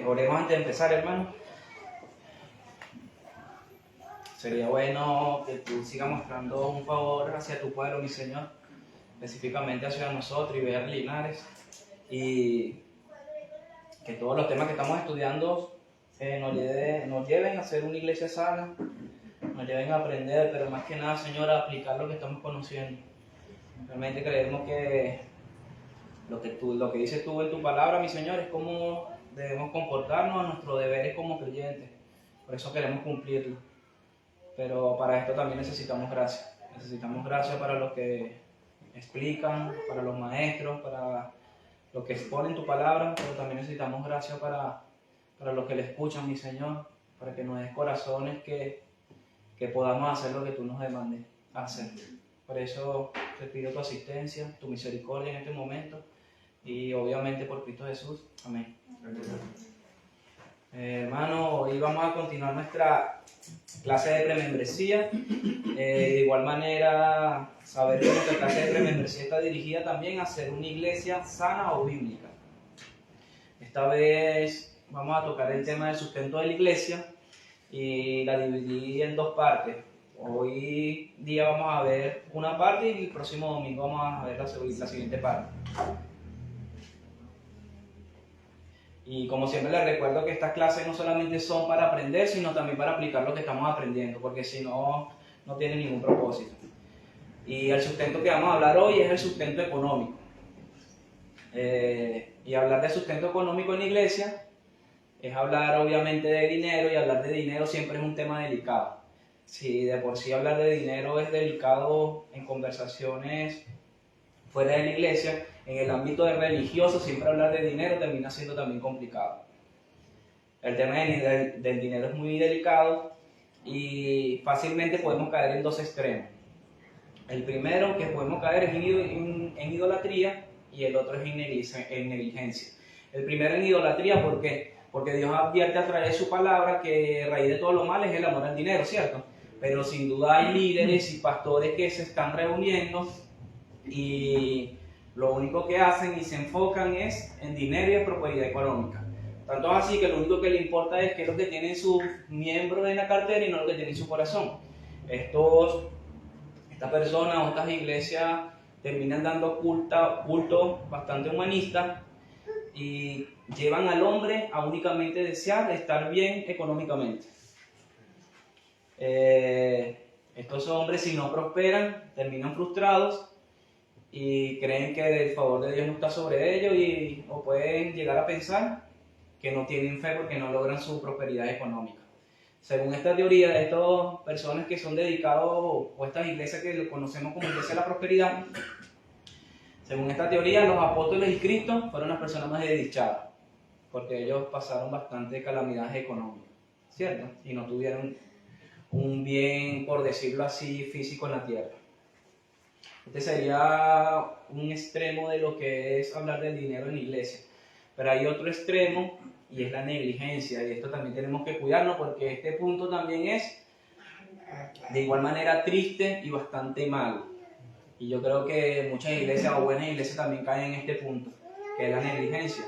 Oremos antes de empezar, hermano. Sería bueno que tú sigas mostrando un favor hacia tu pueblo, mi Señor, específicamente hacia nosotros y ver Linares, y que todos los temas que estamos estudiando nos lleven a ser una iglesia sana, nos lleven a aprender, pero más que nada, Señor, a aplicar lo que estamos conociendo. Realmente creemos que lo que dices tú en tu palabra, mi Señor, es cómo debemos comportarnos a nuestros deberes como creyentes. Por eso queremos cumplirlo. Pero para esto también necesitamos gracia. Necesitamos gracia para los que explican, para los maestros, para los que exponen tu palabra, pero también necesitamos gracia para los que le escuchan, mi Señor, para que nos des corazones que podamos hacer lo que tú nos demandes hacer. Por eso te pido tu asistencia, tu misericordia en este momento y obviamente por Cristo Jesús. Amén. Hermano, hoy vamos a continuar nuestra clase de premembresía. De igual manera, saber que nuestra clase de premembresía está dirigida también a ser una iglesia sana o bíblica. Esta vez vamos a tocar el tema del sustento de la iglesia y la dividí en dos partes. Hoy día vamos a ver una parte y el próximo domingo vamos a ver la siguiente parte. Y como siempre les recuerdo que estas clases no solamente son para aprender, sino también para aplicar lo que estamos aprendiendo, porque si no, no tiene ningún propósito. Y el sustento que vamos a hablar hoy es el sustento económico. Y hablar de sustento económico en la iglesia es hablar obviamente de dinero, y hablar de dinero siempre es un tema delicado. Si de por sí hablar de dinero es delicado en conversaciones fuera de la iglesia, en el ámbito de religioso siempre hablar de dinero termina siendo también complicado. El tema del dinero es muy delicado y fácilmente podemos caer en dos extremos. El primero que podemos caer es en idolatría y el otro es en negligencia. El primero en idolatría, ¿por qué? Porque Dios advierte a través de su palabra que raíz de todo lo mal es el amor al dinero, ¿cierto? Pero sin duda hay líderes y pastores que se están reuniendo y lo único que hacen y se enfocan es en dinero y en prosperidad económica. Tanto así que lo único que le importa es qué es lo que tienen sus miembros en la cartera y no lo que tienen en su corazón. Estas personas o estas iglesias terminan dando culto bastante humanista y llevan al hombre a únicamente desear estar bien económicamente. Estos hombres, si no prosperan, terminan frustrados y creen que el favor de Dios no está sobre ellos o pueden llegar a pensar que no tienen fe porque no logran su prosperidad económica. Según esta teoría, estas personas que son dedicados, o estas iglesias que conocemos como iglesia de la prosperidad, según esta teoría, los apóstoles y Cristo fueron las personas más desdichadas, porque ellos pasaron bastante calamidades económicas, ¿cierto? Y no tuvieron un bien, por decirlo así, físico en la tierra. Este sería un extremo de lo que es hablar del dinero en la iglesia. Pero hay otro extremo y es la negligencia. Y esto también tenemos que cuidarnos porque este punto también es de igual manera triste y bastante malo. Y yo creo que muchas iglesias o buenas iglesias también caen en este punto, que es la negligencia.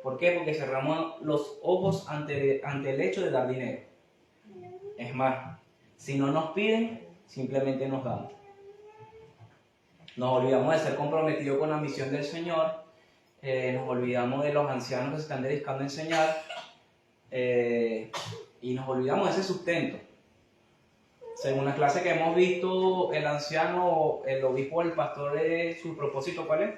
¿Por qué? Porque cerramos los ojos ante el hecho de dar dinero. Es más, si no nos piden, simplemente nos dan. Nos olvidamos de ser comprometidos con la misión del Señor, nos olvidamos de los ancianos que se están dedicando a enseñar y nos olvidamos de ese sustento. Según la clase que hemos visto, el anciano, el obispo, el pastor, su propósito, ¿cuál es?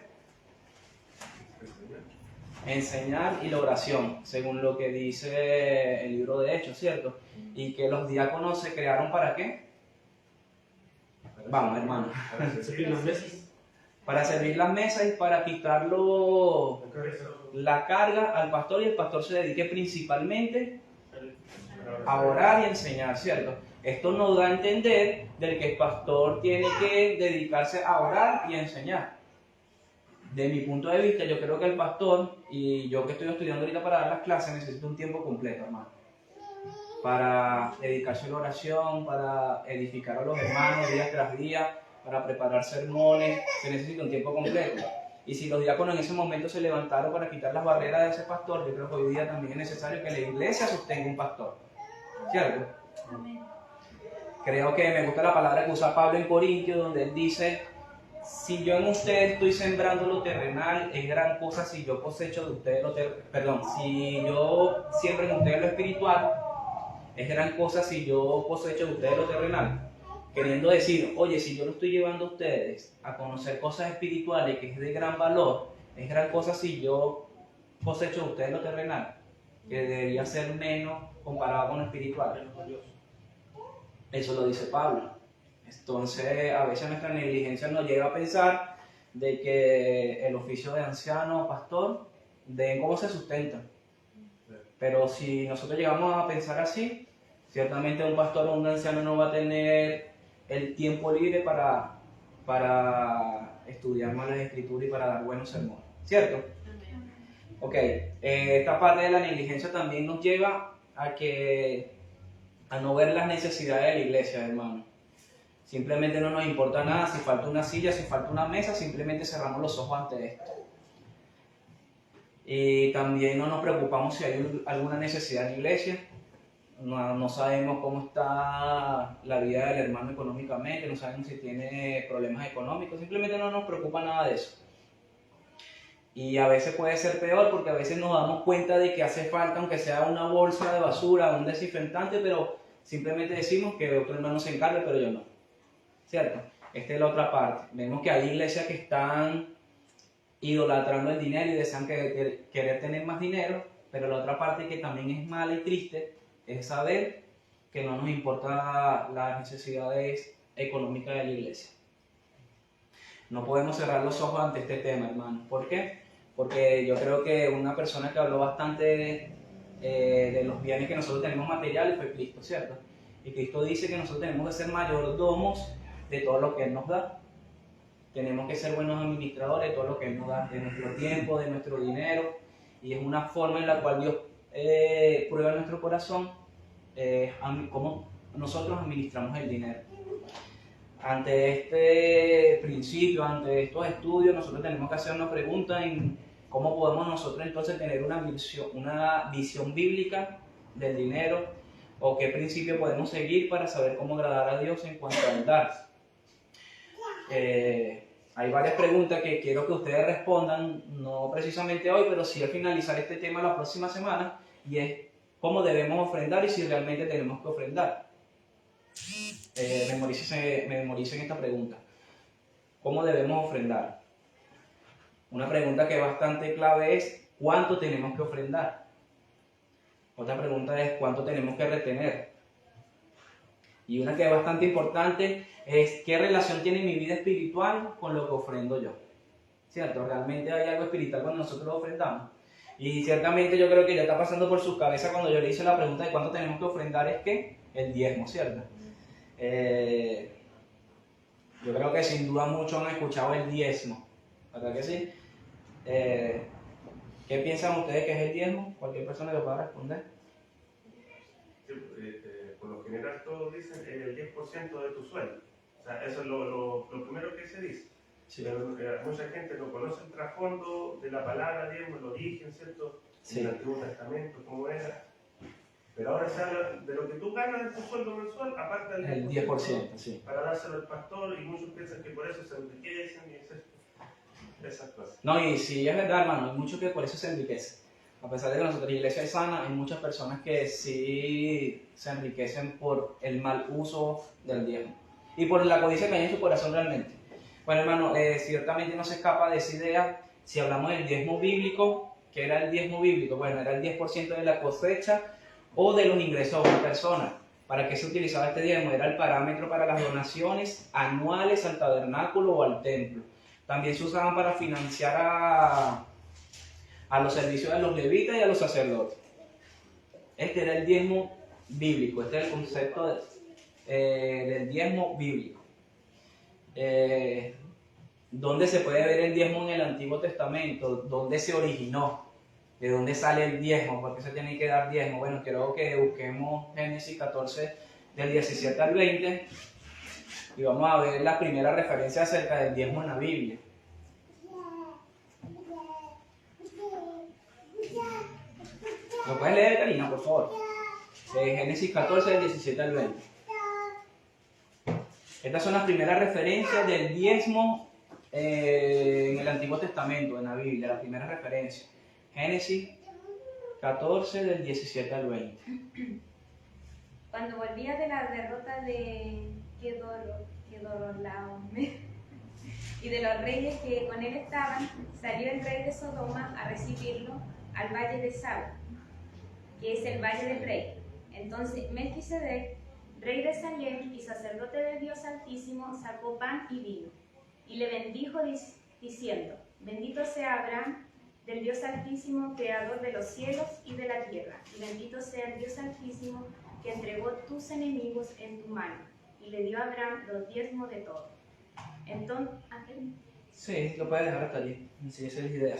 Enseñar y la oración, según lo que dice el libro de Hechos, ¿cierto? Y que los diáconos se crearon ¿para qué? Vamos, hermano. Para servir las mesas. Para servir las mesas y para quitarlo la carga al pastor, y el pastor se dedique principalmente a orar y a enseñar, ¿cierto? Esto nos da a entender del que el pastor tiene que dedicarse a orar y a enseñar. De mi punto de vista, yo creo que el pastor, y yo que estoy estudiando ahorita para dar las clases, necesito un tiempo completo, hermano, para dedicarse a la oración, para edificar a los hermanos día tras día, para preparar sermones. Se necesita un tiempo completo. Y si los diáconos en ese momento se levantaron para quitar las barreras de ese pastor, yo creo que hoy día también es necesario que la iglesia sostenga un pastor. ¿Cierto? Amén. Creo que me gusta la palabra que usa Pablo en Corintios, donde él dice: si yo en ustedes estoy sembrando lo terrenal, es gran cosa si yo cosecho de ustedes si yo siembro en ustedes lo espiritual, es gran cosa si yo cosecho de ustedes lo terrenal. Queriendo decir, oye, si yo lo estoy llevando a ustedes a conocer cosas espirituales que es de gran valor, es gran cosa si yo cosecho de ustedes lo terrenal, que debería ser menos comparado con lo espiritual. Eso lo dice Pablo. Entonces, a veces nuestra negligencia nos lleva a pensar de que el oficio de anciano o pastor deben cómo se sustentan. Pero si nosotros llegamos a pensar así, ciertamente un pastor o un anciano no va a tener el tiempo libre para estudiar más las escrituras y para dar buenos sermones. ¿Cierto? Ok, esta parte de la negligencia también nos lleva a no ver las necesidades de la iglesia, hermano. Simplemente no nos importa nada, si falta una silla, si falta una mesa, simplemente cerramos los ojos ante esto. Y también no nos preocupamos si hay alguna necesidad en la iglesia. No sabemos cómo está la vida del hermano económicamente, no sabemos si tiene problemas económicos, simplemente no nos preocupa nada de eso. Y a veces puede ser peor porque a veces nos damos cuenta de que hace falta, aunque sea una bolsa de basura, un desinfectante, pero simplemente decimos que otro hermano se encargue, pero yo no. ¿Cierto? Esta es la otra parte. Vemos que hay iglesias que están idolatrando el dinero y desean querer tener más dinero, pero la otra parte que también es mala y triste es saber que no nos importan las necesidades económicas de la iglesia. No podemos cerrar los ojos ante este tema, hermano. ¿Por qué? Porque yo creo que una persona que habló bastante de los bienes que nosotros tenemos materiales fue Cristo, ¿cierto? Y Cristo dice que nosotros tenemos que ser mayordomos de todo lo que Él nos da. Tenemos que ser buenos administradores de todo lo que Él nos da, de nuestro tiempo, de nuestro dinero, y es una forma en la cual Dios prueba nuestro corazón, cómo nosotros administramos el dinero. Ante este principio, ante estos estudios, nosotros tenemos que hacer una pregunta en cómo podemos nosotros entonces tener una visión bíblica del dinero, o qué principio podemos seguir para saber cómo agradar a Dios en cuanto al dar. Hay varias preguntas que quiero que ustedes respondan, no precisamente hoy, pero sí al finalizar este tema la próxima semana, y es cómo debemos ofrendar y si realmente tenemos que ofrendar. Memoricen esta pregunta. ¿Cómo debemos ofrendar? Una pregunta que es bastante clave es ¿cuánto tenemos que ofrendar? Otra pregunta es ¿cuánto tenemos que retener? Y una que es bastante importante es ¿qué relación tiene mi vida espiritual con lo que ofrendo yo? ¿Cierto? ¿Realmente hay algo espiritual cuando nosotros ofrendamos? Y ciertamente yo creo que ya está pasando por su cabeza cuando yo le hice la pregunta de cuánto tenemos que ofrendar, es que el diezmo, ¿cierto? Yo creo que sin duda muchos han escuchado el diezmo, ¿verdad que sí? ¿Qué piensan ustedes que es el diezmo? Cualquier persona que pueda responder. Sí, por lo general todos dicen el 10% de tu sueldo. O sea, eso es lo primero que se dice. Sí. Pero mucha gente no conoce el trasfondo de la palabra diezmo, el origen, ¿cierto? Sí. En el Antiguo Testamento, cómo era. Pero ahora se habla de lo que tú ganas de tu sueldo mensual, aparte del 10%, sí. Para dárselo al pastor, y muchos piensan que por eso se enriquecen y esas cosas. No, y sí es verdad, hermano, hay muchos que por eso se enriquecen. A pesar de que nuestra iglesia es sana, hay muchas personas que sí se enriquecen por el mal uso del diezmo y por la codicia que hay en su corazón realmente. Bueno, hermano, ciertamente no se escapa de esa idea. Si hablamos del diezmo bíblico, ¿qué era el diezmo bíblico? Bueno, era el 10% de la cosecha o de los ingresos de una persona. ¿Para qué se utilizaba este diezmo? Era el parámetro para las donaciones anuales al tabernáculo o al templo. También se usaban para financiar a los servicios de los levitas y a los sacerdotes. Este era el diezmo bíblico, este es el concepto del diezmo bíblico. ¿Dónde se puede ver el diezmo en el Antiguo Testamento? ¿Dónde se originó? ¿De dónde sale el diezmo? ¿Por qué se tiene que dar diezmo? Bueno, quiero que busquemos Génesis 14, del 17 al 20, y vamos a ver la primera referencia acerca del diezmo en la Biblia. ¿Lo puedes leer, Karina, por favor? Génesis 14, del 17 al 20. Estas son las primeras referencias del diezmo en el Antiguo Testamento, en la Biblia, la primera referencia. Génesis 14, del 17 al 20. Cuando volvía de la derrota de Kedorlaomer y de los reyes que con él estaban, salió el rey de Sodoma a recibirlo al valle de Saba, que es el valle del rey. Entonces Melquisedec, rey de Salem y sacerdote del Dios Altísimo, sacó pan y vino, y le bendijo diciendo: Bendito sea Abraham del Dios Altísimo, creador de los cielos y de la tierra, y bendito sea el Dios Altísimo, que entregó tus enemigos en tu mano, y le dio a Abraham los diezmos de todo. Entonces, Sí, lo puedes dejar hasta allí, si esa es la idea.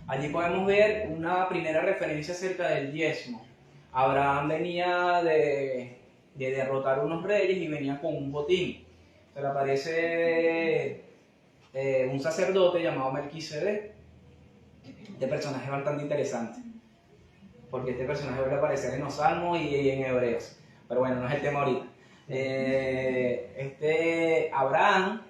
Allí podemos ver una primera referencia acerca del diezmo. Abraham venía de derrotar a unos reyes y venía con un botín. Se le aparece un sacerdote llamado Melquisedec. Este personaje es bastante interesante, porque este personaje va a aparecer en los Salmos y en Hebreos. Pero bueno, no es el tema ahorita. Abraham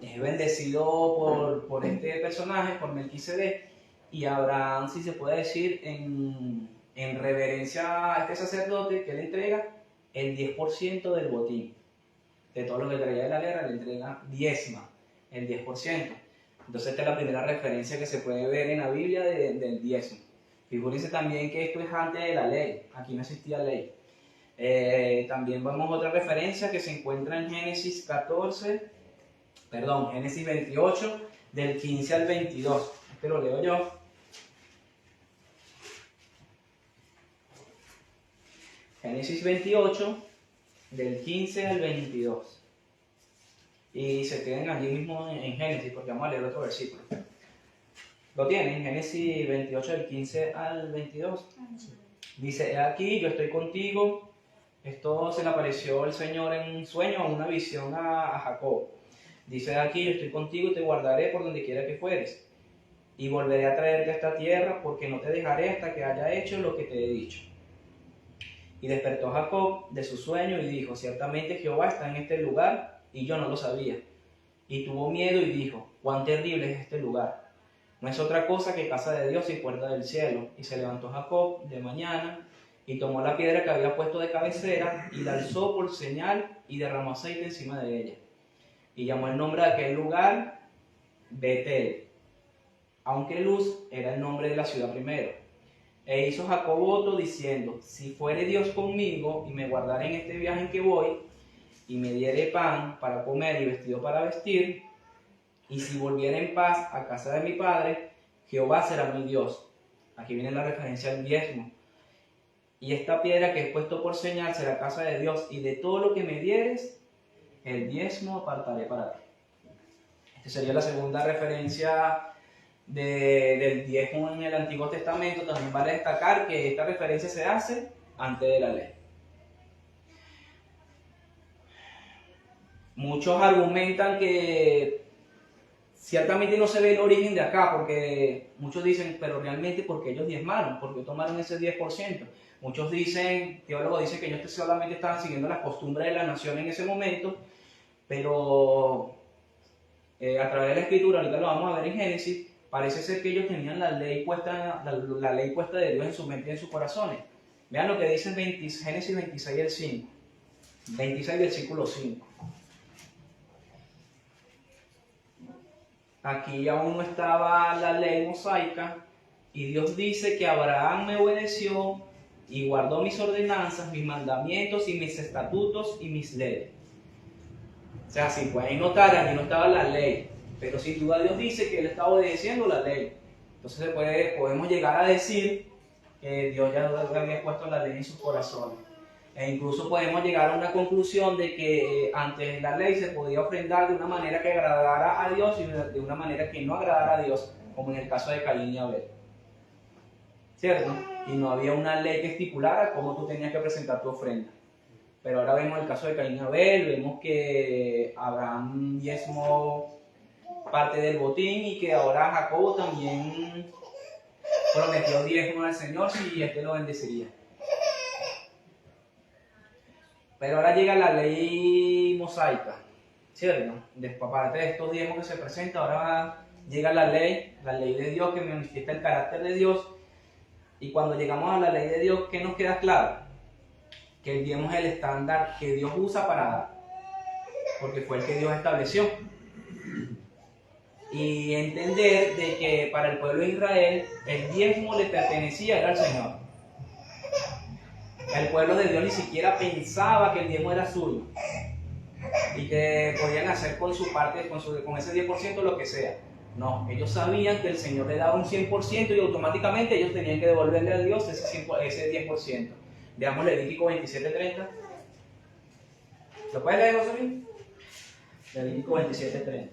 es bendecido por este personaje, por Melquisedec, y Abraham, si se puede decir, en reverencia a este sacerdote, que le entrega el 10% del botín. De todo lo que traía de la guerra, le entrega diezma, el 10%. Entonces esta es la primera referencia que se puede ver en la Biblia del diezmo. Figúrense también que esto es antes de la ley, aquí no existía ley. También vemos otra referencia que se encuentra en Génesis 28, del 15 al 22. Este lo leo yo. Génesis 28, del 15 al 22. Y se queden allí mismo en Génesis, porque vamos a leer otro versículo. ¿Lo tienen? Génesis 28, del 15 al 22. Dice: He aquí, yo estoy contigo. Esto se le apareció el Señor en un sueño o una visión a Jacob. Dice: He aquí, yo estoy contigo y te guardaré por donde quiera que fueres. Y volveré a traerte a esta tierra, porque no te dejaré hasta que haya hecho lo que te he dicho. Y despertó Jacob de su sueño y dijo: Ciertamente Jehová está en este lugar, y yo no lo sabía. Y tuvo miedo y dijo: Cuán terrible es este lugar. No es otra cosa que casa de Dios y puerta del cielo. Y se levantó Jacob de mañana y tomó la piedra que había puesto de cabecera y la alzó por señal y derramó aceite encima de ella. Y llamó el nombre de aquel lugar Betel, aunque Luz era el nombre de la ciudad primero. E hizo Jacob voto diciendo: Si fuere Dios conmigo y me guardare en este viaje en que voy, y me diere pan para comer y vestido para vestir, y si volviera en paz a casa de mi padre, Jehová será mi Dios. Aquí viene la referencia al diezmo. Y esta piedra que he puesto por señal será casa de Dios, y de todo lo que me dieres, el diezmo apartaré para ti. Esta sería la segunda referencia del diezmo en el Antiguo Testamento. También vale destacar que esta referencia se hace antes de la ley. Muchos argumentan que ciertamente no se ve el origen de acá, porque muchos dicen: pero realmente, ¿por qué ellos diezmaron? ¿Por qué tomaron ese 10%? Muchos dicen, teólogos dicen que ellos solamente estaban siguiendo las costumbres de la nación en ese momento, pero a través de la Escritura, ahorita lo vamos a ver en Génesis, parece ser que ellos tenían la ley puesta de Dios en su mente y en sus corazones. Vean lo que dice en Génesis 26, el 5. 26, versículo 5. Aquí aún no estaba la ley mosaica, y Dios dice que Abraham me obedeció y guardó mis ordenanzas, mis mandamientos y mis estatutos y mis leyes. O sea, si pueden notar, allí no estaba la ley, pero sin duda Dios dice que él estaba obedeciendo la ley. Entonces podemos llegar a decir que Dios ya había puesto la ley en sus corazones. E incluso podemos llegar a una conclusión de que antes la ley se podía ofrendar de una manera que agradara a Dios y de una manera que no agradara a Dios, como en el caso de Caín y Abel. ¿Cierto? Y no había una ley que estipulara cómo tú tenías que presentar tu ofrenda. Pero ahora vemos el caso de Caín y Abel, vemos que Abraham diezmó parte del botín y que ahora Jacobo también prometió diezmo al Señor si este lo bendeciría. Pero ahora llega la ley mosaica, ¿cierto? Aparte de estos diezmos que se presentan, ahora llega la ley de Dios que manifiesta el carácter de Dios. Y cuando llegamos a la ley de Dios, ¿qué nos queda claro? Que el diezmo es el estándar que Dios usa para dar, porque fue el que Dios estableció. Y entender de que para el pueblo de Israel el diezmo le pertenecía era al Señor. El pueblo de Dios ni siquiera pensaba que el diezmo era suyo y que podían hacer con su parte, con ese 10% lo que sea. No, ellos sabían que el Señor le daba un 100% y automáticamente ellos tenían que devolverle a Dios ese 10%. Veamos Levítico 27:30. ¿Lo puedes leer, José Luis? Levítico 27:30.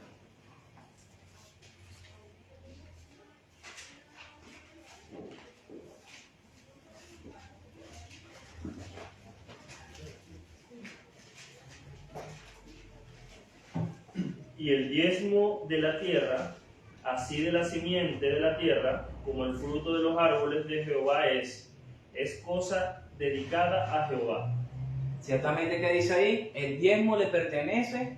Y el diezmo de la tierra, así de la simiente de la tierra, como el fruto de los árboles de Jehová es cosa dedicada a Jehová. Ciertamente que dice ahí, el diezmo le pertenece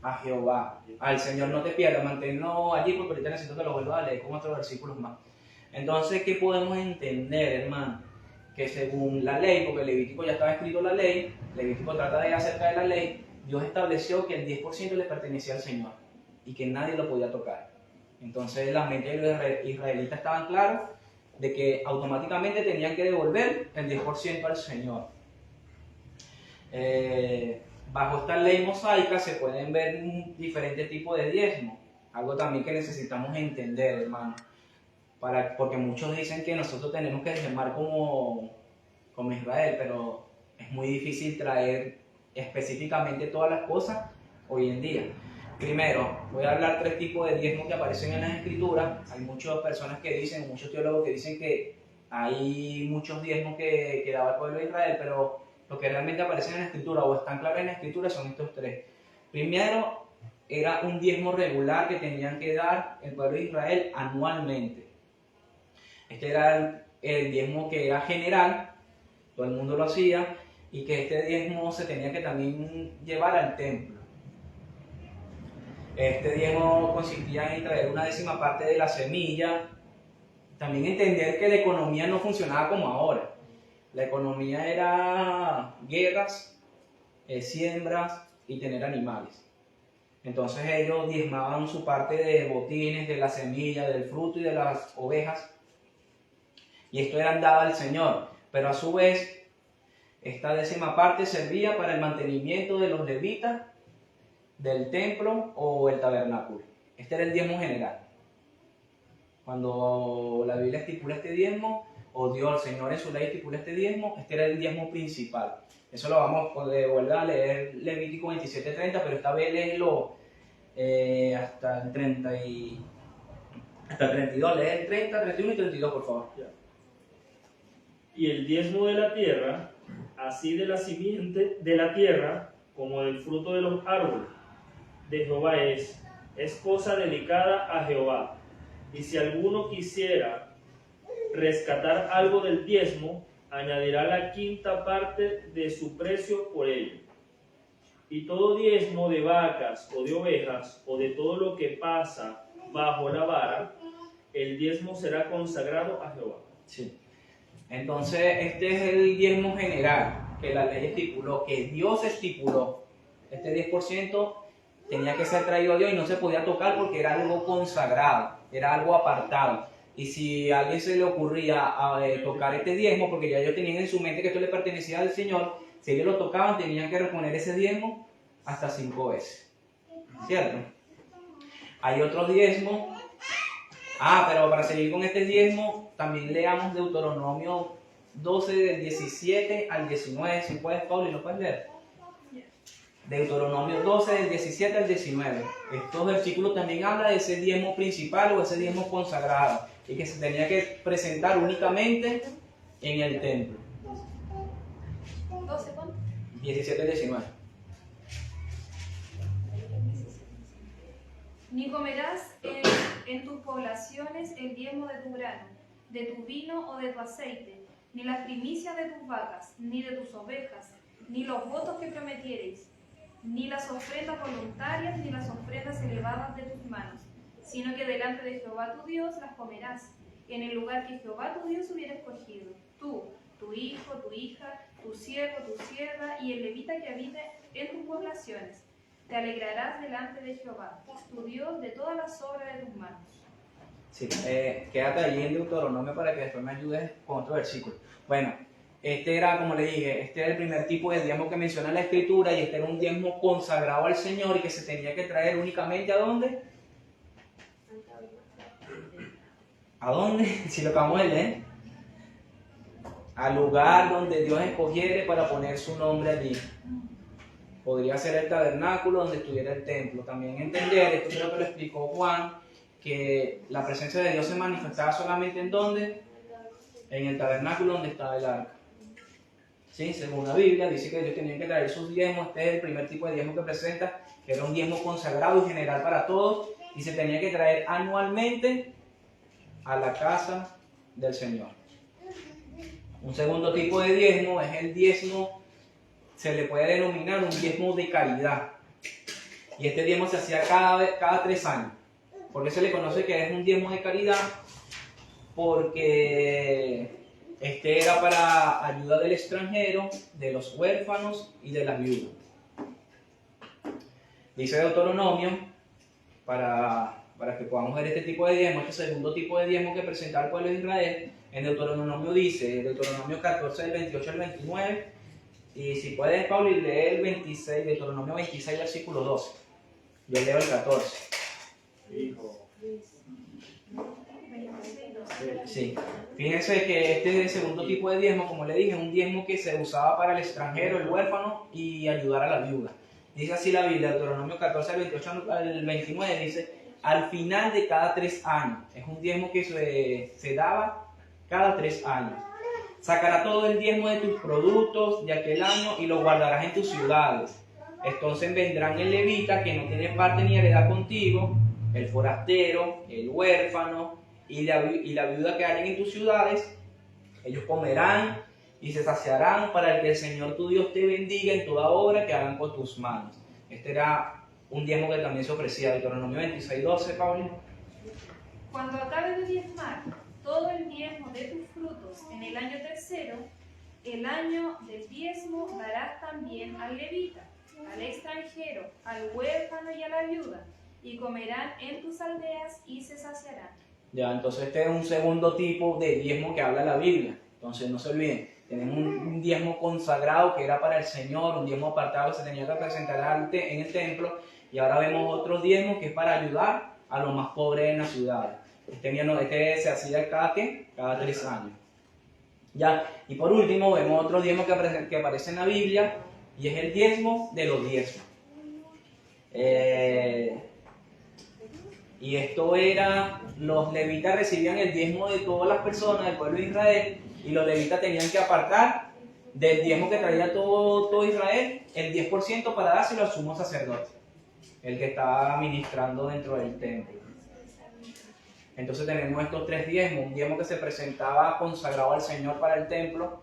a Jehová. Al Señor no te pierdas, manténlo allí porque ahorita necesito que lo vuelva a leer con otros versículos más. Entonces, ¿qué podemos entender, hermano? Que según la ley, porque Levítico ya estaba escrito la ley, Levítico trata de acerca de la ley, Dios estableció que el 10% le pertenecía al Señor y que nadie lo podía tocar. Entonces las mentes de los israelitas estaban claros de que automáticamente tenían que devolver el 10% al Señor. Bajo esta ley mosaica se pueden ver diferentes tipos de diezmo, algo también que necesitamos entender, hermano, porque muchos dicen que nosotros tenemos que diezmar como Israel, pero es muy difícil traer específicamente todas las cosas hoy en día. Primero, voy a hablar 3 tipos de diezmos que aparecen en las escrituras. Hay muchas personas que dicen, muchos teólogos que dicen que hay muchos diezmos que daba el pueblo de Israel, pero lo que realmente aparecen en la escritura o están claros en la escritura son estos 3. Primero, era un diezmo regular que tenían que dar el pueblo de Israel anualmente. Este era el diezmo que era general, todo el mundo lo hacía, y que este diezmo se tenía que también llevar al templo. Este diezmo consistía en traer una 10ª parte de la semilla. También entender que la economía no funcionaba como ahora. La economía era guerras, siembras y tener animales. Entonces ellos diezmaban su parte de botines, de la semilla, del fruto y de las ovejas. Y esto era dado al Señor. Pero a su vez, esta 10ª parte servía para el mantenimiento de los levitas, del templo o el tabernáculo. Este era el diezmo general. Cuando la Biblia estipula este diezmo, o Dios, el Señor en su ley estipula este diezmo, este era el diezmo principal. Eso lo vamos a volver a leer Levítico 27:30, pero esta vez léelo hasta el 32, lee el 30, 31 y 32, por favor. Y el diezmo de la tierra, así de la simiente de la tierra, como del fruto de los árboles de Jehová es cosa dedicada a Jehová. Y si alguno quisiera rescatar algo del diezmo, añadirá la 5ª parte de su precio por ello. Y todo diezmo de vacas o de ovejas o de todo lo que pasa bajo la vara, el diezmo será consagrado a Jehová. Sí. Entonces, este es el diezmo general que la ley estipuló, que Dios estipuló. Este 10% tenía que ser traído a Dios y no se podía tocar porque era algo consagrado, era algo apartado. Y si a alguien se le ocurría tocar este diezmo, porque ya ellos tenían en su mente que esto le pertenecía al Señor, si ellos lo tocaban tenían que reponer ese diezmo hasta 5 veces. ¿Cierto? Hay otros diezmos. Pero para seguir con este diezmo, también leamos Deuteronomio 12 del 17 al 19. Si puedes, Pablo, ¿lo puedes leer? Deuteronomio 12 del 17 al 19. Estos versículos también hablan de ese diezmo principal o ese diezmo consagrado y que se tenía que presentar únicamente en el templo. 12, ¿cuánto? 17 al 19. Ni comerás en tus poblaciones el diezmo de tu grano, de tu vino o de tu aceite, ni las primicias de tus vacas, ni de tus ovejas, ni los votos que prometiereis, ni las ofrendas voluntarias, ni las ofrendas elevadas de tus manos, sino que delante de Jehová tu Dios las comerás, en el lugar que Jehová tu Dios hubiera escogido, tú, tu hijo, tu hija, tu siervo, tu sierva, y el levita que habite en tus poblaciones. Te alegrarás delante de Jehová, tu Dios, de todas las obras de tus manos. Sí, quédate allí en Deuteronomio para que después me ayudes con otro versículo. Bueno, este era, como le dije, este era el primer tipo de diezmo que menciona la Escritura, y este era un diezmo consagrado al Señor y que se tenía que traer únicamente ¿a dónde? ¿A dónde? Si lo acabamos de leer. Al lugar donde Dios escogiere para poner su nombre allí. Podría ser el tabernáculo donde estuviera el templo. También entender, esto creo que lo explicó Juan, que la presencia de Dios se manifestaba solamente ¿en dónde? En el tabernáculo donde estaba el arca. ¿Sí? Según la Biblia dice que Dios tenía que traer sus diezmos. Este es el primer tipo de diezmo que presenta, que era un diezmo consagrado y general para todos, y se tenía que traer anualmente a la casa del Señor. Un segundo tipo de diezmo es el diezmo, se le puede denominar un diezmo de caridad, y este diezmo se hacía cada 3 años. ¿Por qué se le conoce que es un diezmo de caridad? Porque este era para ayuda del extranjero, de los huérfanos y de las viudas. Dice Deuteronomio, para que podamos ver este tipo de diezmo, este segundo tipo de diezmo que presenta el pueblo de Israel. En Deuteronomio dice, Deuteronomio 14, del 28 al 29, y si puedes, Pablo, lee el 26, Deuteronomio 26, versículo 12. Yo leo el 14. Hijo. Sí. Fíjense que este segundo tipo de diezmo, como le dije, es un diezmo que se usaba para el extranjero, el huérfano y ayudar a la viuda. Dice así la Biblia, Deuteronomio 14, del 28 al 29, dice, al final de cada 3 años. Es un diezmo que se daba cada 3 años. Sacará todo el diezmo de tus productos de aquel año y lo guardarás en tus ciudades. Entonces vendrán el levita, que no tiene parte ni heredad contigo, el forastero, el huérfano y la viuda que hayan en tus ciudades. Ellos comerán y se saciarán para que el Señor tu Dios te bendiga en toda obra que hagan con tus manos. Este era un diezmo que también se ofrecía. Deuteronomio 26, 12, Pablo. Cuando acabes de diezmar todo el diezmo de tus frutos en el año tercero, el año del diezmo darás también al levita, al extranjero, al huérfano y a la viuda, y comerán en tus aldeas y se saciarán. Ya, entonces este es un segundo tipo de diezmo que habla la Biblia. Entonces no se olviden, tenemos un diezmo consagrado que era para el Señor, un diezmo apartado que se tenía que presentar en el templo, y ahora vemos otro diezmo que es para ayudar a los más pobres en la ciudad. Este se hacía cada 3 años. Ya, y por último vemos otro diezmo que aparece en la Biblia, y es el diezmo de los diezmos. Y esto era, los levitas recibían el diezmo de todas las personas del pueblo de Israel, y los levitas tenían que apartar del diezmo que traía todo Israel el 10% para dárselo al sumo sacerdote, el que estaba ministrando dentro del templo. Entonces tenemos estos 3 diezmos, un diezmo que se presentaba consagrado al Señor para el templo,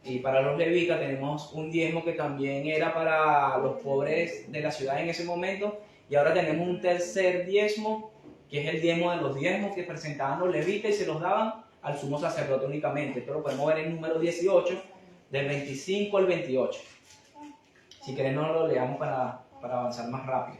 y para los levitas tenemos un diezmo que también era para los pobres de la ciudad en ese momento. Y ahora tenemos un tercer diezmo, que es el diezmo de los diezmos que presentaban los levitas y se los daban al sumo sacerdote únicamente. Esto lo podemos ver en número 18, del 25 al 28. Si quieren no lo leamos para avanzar más rápido.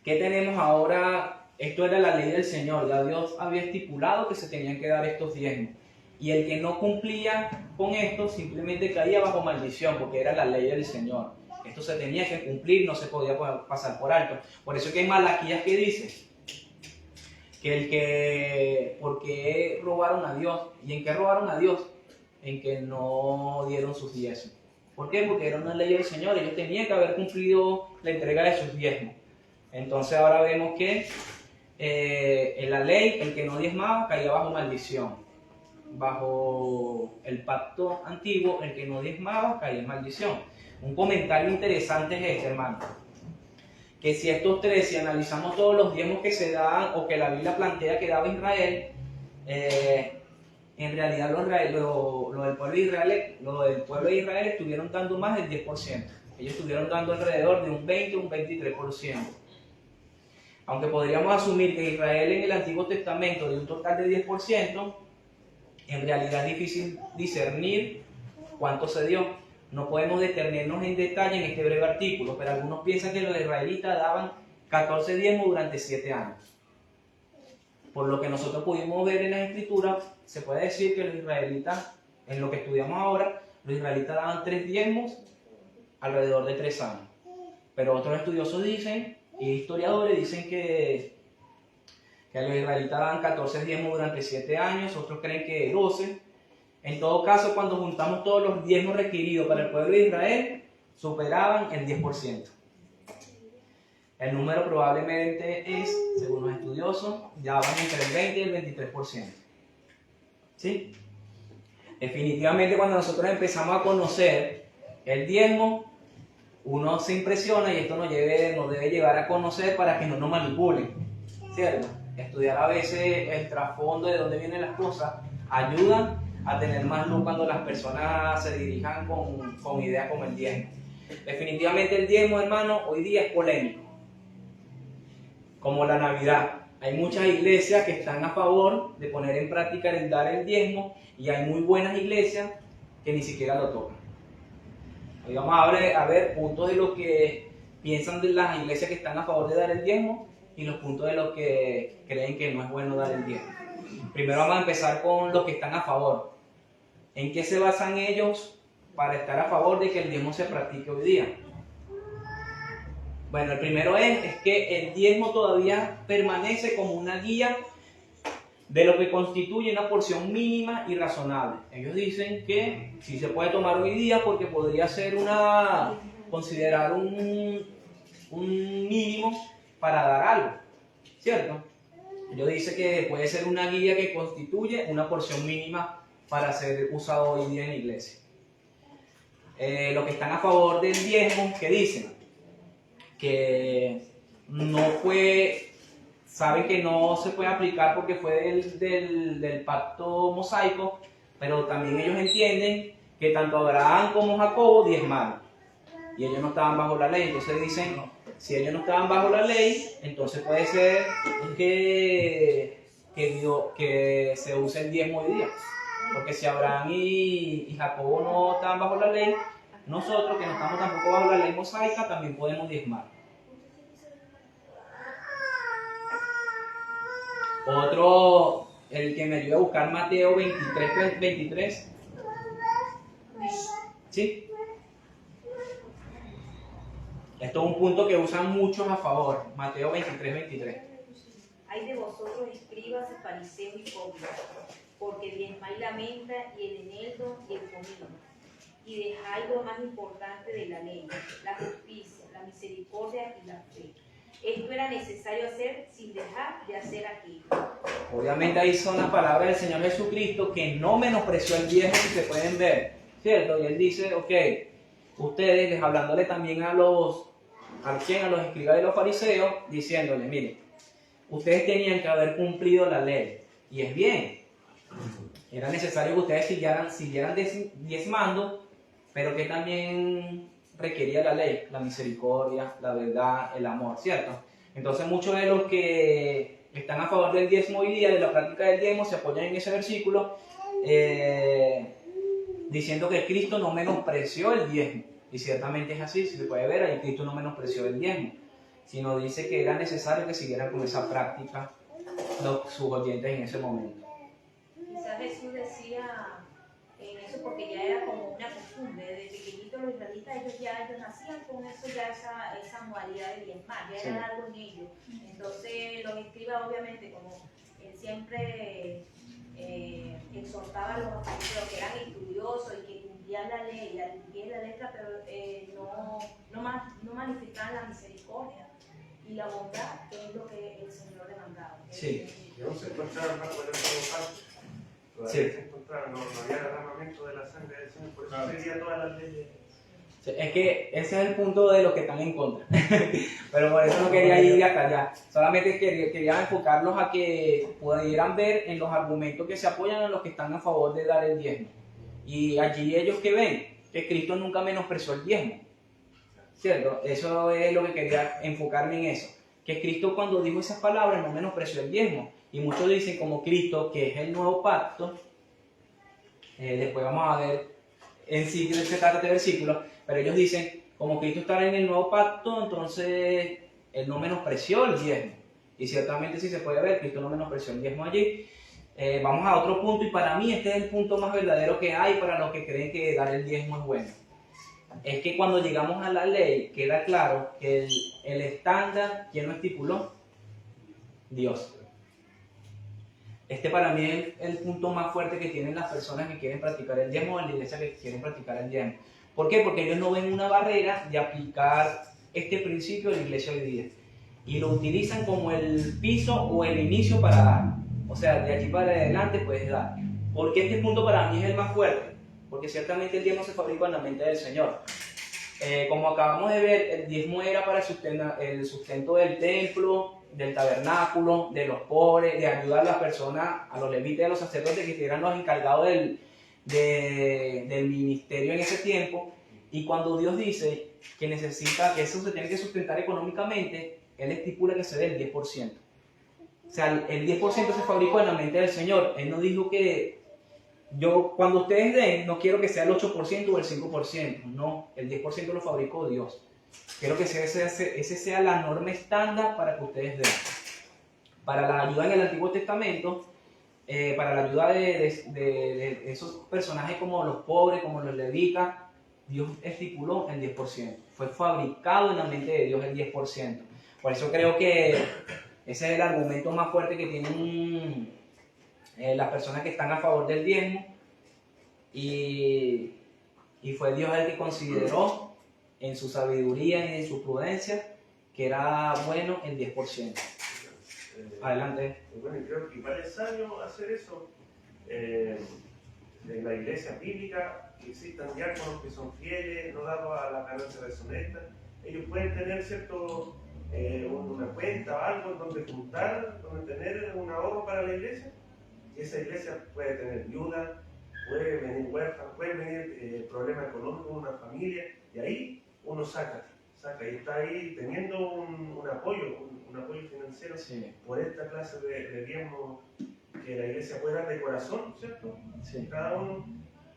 ¿Qué tenemos ahora? Esto era la ley del Señor. Ya Dios había estipulado que se tenían que dar estos diezmos. Y el que no cumplía con esto simplemente caía bajo maldición, porque era la ley del Señor. Esto se tenía que cumplir, no se podía pasar por alto. Por eso que hay Malaquías que dice que ¿por qué robaron a Dios? ¿Y en qué robaron a Dios? En que no dieron sus diezmos. ¿Por qué? Porque era una ley del Señor, ellos tenían que haber cumplido la entrega de sus diezmos. Entonces ahora vemos que en la ley el que no diezmaba caía bajo maldición. Bajo el pacto antiguo, el que no diezmaba caía en maldición. Un comentario interesante es este, hermano. que si estos tres, si analizamos todos los diezmos que se dan o que la Biblia plantea que daba Israel, en realidad lo del pueblo de Israel estuvieron dando más del 10%. Ellos estuvieron dando alrededor de un 20 o un 23%. Aunque podríamos asumir que Israel en el Antiguo Testamento dio un total de 10%, en realidad es difícil discernir cuánto se dio. No podemos detenernos en detalle en este breve artículo, pero algunos piensan que los israelitas daban 14 diezmos durante 7 años. Por lo que nosotros pudimos ver en las Escrituras, se puede decir que los israelitas, en lo que estudiamos ahora, los israelitas daban 3 diezmos alrededor de 3 años. Pero otros estudiosos dicen, y historiadores dicen que los israelitas daban 14 diezmos durante 7 años, otros creen que 12. En todo caso, cuando juntamos todos los diezmos requeridos para el pueblo de Israel, superaban el 10%. El número probablemente es, según los estudiosos, ya van entre el 20 y el 23%. ¿Sí? Definitivamente cuando nosotros empezamos a conocer el diezmo, uno se impresiona y esto nos debe llevar a conocer para que no nos manipulen. ¿Cierto? Estudiar a veces el trasfondo de dónde vienen las cosas ayuda a tener más luz cuando las personas se dirijan con ideas como el diezmo. Definitivamente el diezmo, hermano, hoy día es polémico. Como la Navidad. Hay muchas iglesias que están a favor de poner en práctica el dar el diezmo y hay muy buenas iglesias que ni siquiera lo tocan. Hoy vamos a ver puntos de lo que piensan de las iglesias que están a favor de dar el diezmo y los puntos de los que creen que no es bueno dar el diezmo. Primero vamos a empezar con los que están a favor. ¿En qué se basan ellos para estar a favor de que el diezmo se practique hoy día? Bueno, el primero es que el diezmo todavía permanece como una guía de lo que constituye una porción mínima y razonable. Ellos dicen que sí se puede tomar hoy día porque podría ser considerar un mínimo para dar algo, ¿cierto? Ellos dicen que puede ser una guía que constituye una porción mínima para ser usado hoy día en la iglesia. Los que están a favor del diezmo, ¿qué dicen? Que saben que no se puede aplicar porque fue del pacto mosaico, pero también ellos entienden que tanto Abraham como Jacobo diezmaron y ellos no estaban bajo la ley. Entonces dicen, si ellos no estaban bajo la ley, entonces puede ser que se use el diezmo hoy día, porque si Abraham y Jacobo no estaban bajo la ley, nosotros que no estamos tampoco bajo la ley mosaica también podemos diezmar. Otro, el que me ayuda a buscar Mateo 23. ¿Sí? Esto es un punto que usan muchos a favor. Mateo 23. Hay de vosotros escribas y fariseos hipócritas, porque diezmáis la menta y el eneldo y el comino, y dejáis lo más importante de la ley, la justicia, la misericordia y la fe. Esto era necesario hacer sin dejar de hacer aquello. Obviamente ahí son las palabras del Señor Jesucristo que no menospreció el diezmo que se pueden ver, ¿cierto? Y Él dice, ustedes, hablándole también a los escribas y los fariseos, diciéndoles, miren, ustedes tenían que haber cumplido la ley, y es bien, era necesario que ustedes siguieran diezmando, pero que también requería la ley, la misericordia, la verdad, el amor, ¿cierto? Entonces muchos de los que están a favor del diezmo hoy día, de la práctica del diezmo, se apoyan en ese versículo diciendo que Cristo no menospreció el diezmo, y ciertamente es así, si se puede ver, ahí Cristo no menospreció el diezmo, sino dice que era necesario que siguieran con esa práctica sus oyentes en ese momento. Quizás Jesús decía en eso porque ya era como una costumbre, desde pequeñitos los israelitas, ellos nacían con eso, ya esa modalidad de diezmar, ya era algo en ellos. Entonces los escribas, obviamente, como él siempre exhortaba a los fariseos que eran estudiosos y que cumplían la ley, al pie de la letra, pero no manifestaban la misericordia y la bondad, que es lo que el Señor demandaba. Sí. Y aún se encontraban bajo el pacto. Todavía se encontraban, no había derramamiento de la sangre del Señor, por eso seguía todas las leyes. Sí, es que ese es el punto de los que están en contra. Pero por eso no quería ir hasta allá. Solamente quería enfocarlos a que pudieran ver en los argumentos que se apoyan a los que están a favor de dar el diezmo. Y allí ellos que ven que Cristo nunca menospreció el diezmo. ¿Cierto? Eso es lo que quería enfocarme en eso. Que Cristo cuando dijo esas palabras no menospreció el diezmo. Y muchos dicen como Cristo, que es el nuevo pacto, después vamos a ver en sí de qué se trata este versículo, pero ellos dicen, como Cristo está en el nuevo pacto, entonces Él no menospreció el diezmo. Y ciertamente sí se puede ver, Cristo no menospreció el diezmo allí. Vamos a otro punto, y para mí este es el punto más verdadero que hay para los que creen que dar el diezmo es bueno. Es que cuando llegamos a la ley, queda claro que el estándar, ¿quién lo estipuló? Dios. Este para mí es el punto más fuerte que tienen las personas que quieren practicar el diezmo, o en la iglesia que quieren practicar el diezmo. ¿Por qué? Porque ellos no ven una barrera de aplicar este principio en la iglesia hoy día. Y lo utilizan como el piso o el inicio para dar. O sea, de allí para adelante puedes dar. ¿Por qué este punto para mí es el más fuerte? Porque ciertamente el diezmo se fabrica en la mente del Señor. Como acabamos de ver, el diezmo era para el sustento del templo, del tabernáculo, de los pobres, de ayudar a las personas, a los levitas y a los sacerdotes que eran los encargados del ministerio en ese tiempo. Y cuando Dios dice que necesita, que eso se tiene que sustentar económicamente, Él estipula que se dé el 10%. O sea, el 10% se fabricó en la mente del Señor. Él no dijo que cuando ustedes den, no quiero que sea el 8% o el 5%. No, el 10% lo fabricó Dios. Quiero que ese sea la norma estándar para que ustedes den. Para la ayuda en el Antiguo Testamento, para la ayuda de esos personajes como los pobres, como los levitas, Dios estipuló el 10%. Fue fabricado en la mente de Dios el 10%. Por eso creo que ese es el argumento más fuerte que tienen las personas que están a favor del diezmo. Y fue Dios el que consideró en su sabiduría y en su prudencia que era bueno el 10%. Adelante. Bueno, creo que igual es sabio hacer eso. En la iglesia bíblica existan diáconos que son fieles, no dados a la ganancia deshonesta. Ellos pueden tener una cuenta o algo en donde juntar, donde tener un ahorro para la iglesia. Y esa iglesia puede tener viuda, puede venir huérfano, puede venir problemas económicos en una familia, y ahí uno saca y está ahí teniendo un apoyo financiero, sí, por esta clase de diezmo que la iglesia puede dar de corazón, ¿cierto? Sí. Cada uno.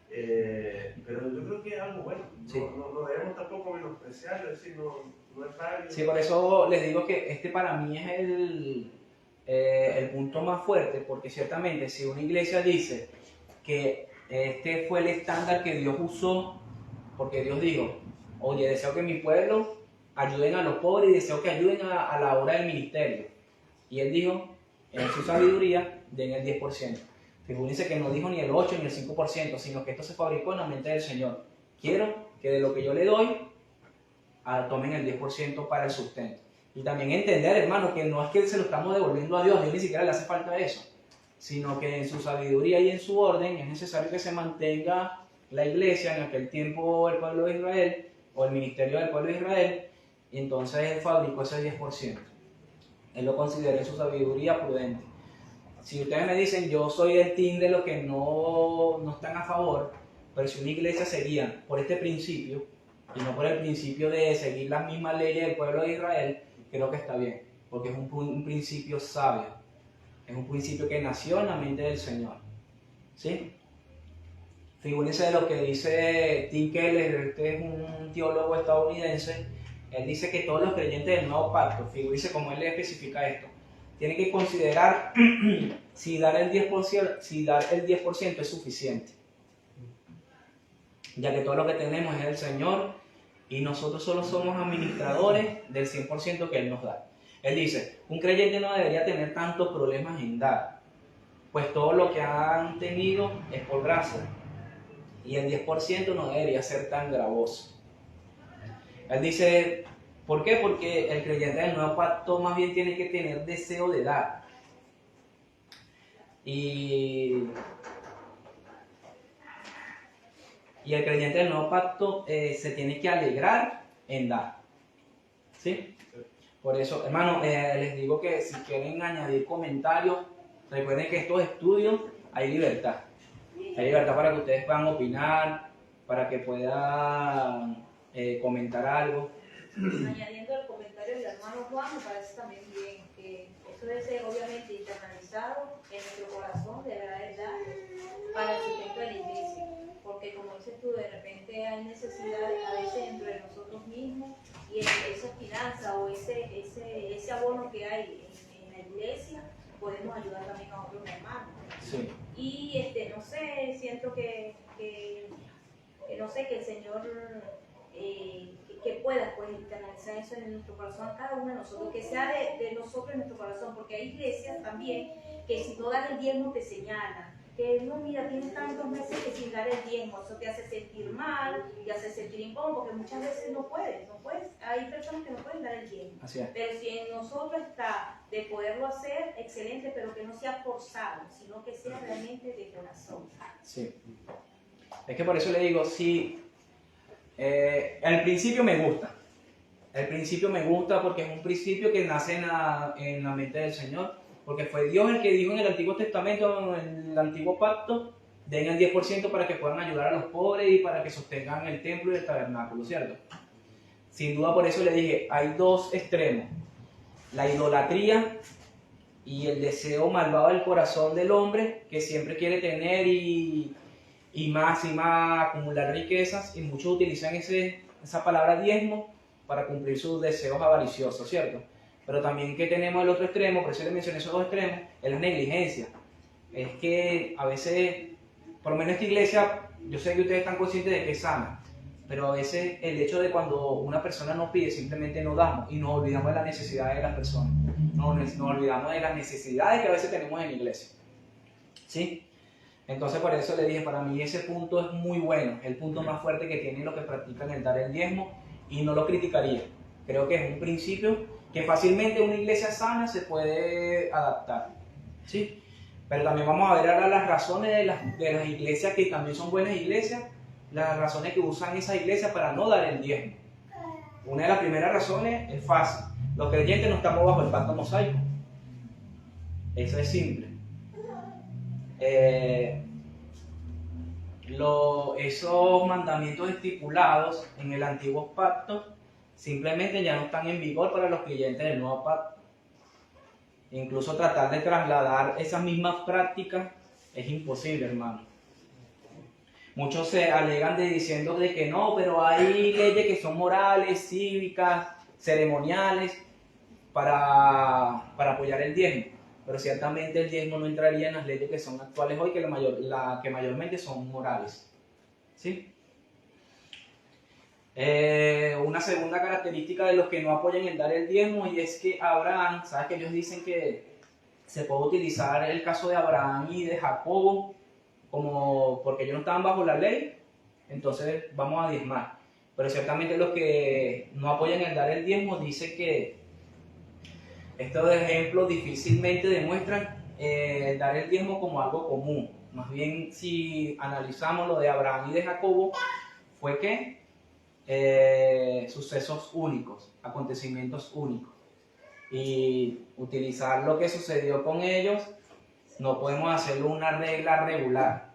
Pero yo creo que es algo bueno. Sí. No debemos tampoco menospreciarlo, es decir, no es válido. Sí, por eso les digo que este para mí es el punto más fuerte, porque ciertamente si una iglesia dice que este fue el estándar que Dios usó, porque Dios dijo, oye, deseo que mi pueblo ayuden a los pobres y deseo que ayuden a la obra del ministerio. Y Él dijo, en su sabiduría, den el 10%. Figúrense que no dijo ni el 8 ni el 5%, sino que esto se fabricó en la mente del Señor. Quiero que de lo que yo le doy, tomen el 10% para el sustento. Y también entender, hermano, que no es que se lo estamos devolviendo a Dios ni siquiera le hace falta eso, sino que en su sabiduría y en su orden es necesario que se mantenga la iglesia, en aquel tiempo el pueblo de Israel, o el ministerio del pueblo de Israel, y entonces Él fabricó ese 10%. Él lo consideró en su sabiduría prudente. Si ustedes me dicen, yo soy del team de los que no están a favor, pero si una iglesia se guía por este principio, y no por el principio de seguir las mismas leyes del pueblo de Israel, creo que está bien, porque es un principio sabio, es un principio que nació en la mente del Señor. ¿Sí? Figúrense de lo que dice Tim Keller, este es un teólogo estadounidense. Él dice que todos los creyentes del nuevo pacto, figúrense cómo él le especifica esto, tienen que considerar si dar el 10% es suficiente, ya que todo lo que tenemos es el Señor y nosotros solo somos administradores del 100% que Él nos da. Él dice, un creyente no debería tener tantos problemas en dar, pues todo lo que han tenido es por gracia, y el 10% no debería ser tan gravoso. Él dice, ¿por qué? Porque el creyente del nuevo pacto más bien tiene que tener deseo de dar. Y Y el creyente del nuevo pacto se tiene que alegrar en dar. ¿Sí? Por eso, hermano, les digo que si quieren añadir comentarios, recuerden que estos estudios hay libertad. Hay libertad para que ustedes puedan opinar, para que puedan comentar algo. Añadiendo el comentario del hermano Juan, me parece también bien que esto debe ser obviamente internalizado en nuestro corazón, de verdad, para el sustento de la iglesia. Porque como dices tú, de repente hay necesidades a veces entre nosotros mismos y esa esperanza o ese abono que hay en la iglesia, podemos ayudar también a otros hermanos. Sí. Y no sé, siento que no sé, que el Señor que pueda pues internalizar eso en nuestro corazón a cada uno de nosotros, que sea de nosotros en nuestro corazón, porque hay iglesias también que si no dan el diezmo te señalan, que no, mira, tienes tantos meses que sin dar el diezmo, eso te hace sentir mal, te hace sentir incómodo, porque muchas veces no puedes, hay personas que no pueden dar el diezmo. Así es. Pero si en nosotros está de poderlo hacer, excelente, pero que no sea forzado, sino que sea realmente de corazón. Sí. Es que por eso le digo, sí, al principio me gusta. El principio me gusta porque es un principio que nace en la mente del Señor. Porque fue Dios el que dijo en el Antiguo Testamento, en el Antiguo Pacto, den el 10% para que puedan ayudar a los pobres y para que sostengan el templo y el tabernáculo, ¿cierto? Sin duda por eso le dije, hay dos extremos. La idolatría y el deseo malvado del corazón del hombre, que siempre quiere tener y más acumular riquezas, y muchos utilizan esa palabra diezmo para cumplir sus deseos avariciosos, ¿cierto? Pero también que tenemos el otro extremo, por eso le mencioné esos dos extremos, es la negligencia. Es que a veces, por lo menos esta iglesia, yo sé que ustedes están conscientes de que es sana, pero a veces el hecho de cuando una persona nos pide, simplemente no damos y nos olvidamos de las necesidades de las personas. Nos olvidamos de las necesidades que a veces tenemos en la iglesia. ¿Sí? Entonces por eso le dije, para mí ese punto es muy bueno, el punto más fuerte que tienen los que practican el dar el diezmo, y no lo criticaría. Creo que es un principio que fácilmente una iglesia sana se puede adaptar, ¿sí? Pero también vamos a ver ahora las razones de las iglesias que también son buenas iglesias, las razones que usan esas iglesias para no dar el diezmo. Una de las primeras razones es fácil: los creyentes no estamos bajo el pacto mosaico. Eso es simple. Esos mandamientos estipulados en el antiguo pacto simplemente ya no están en vigor para los creyentes del nuevo pacto. Incluso tratar de trasladar esas mismas prácticas es imposible, hermano. Muchos se alegan diciendo de que no, pero hay leyes que son morales, cívicas, ceremoniales para apoyar el diezmo. Pero ciertamente el diezmo no entraría en las leyes que son actuales hoy, que mayormente son morales. ¿Sí? Una segunda característica de los que no apoyan el dar el diezmo, y es que Abraham, ¿sabes que ellos dicen que se puede utilizar el caso de Abraham y de Jacobo porque ellos no estaban bajo la ley, entonces vamos a diezmar? Pero ciertamente los que no apoyan el dar el diezmo dicen que estos ejemplos difícilmente demuestran el dar el diezmo como algo común. Más bien, si analizamos lo de Abraham y de Jacobo, fue que sucesos únicos, acontecimientos únicos. Y utilizar lo que sucedió con ellos, no podemos hacerlo una regla regular.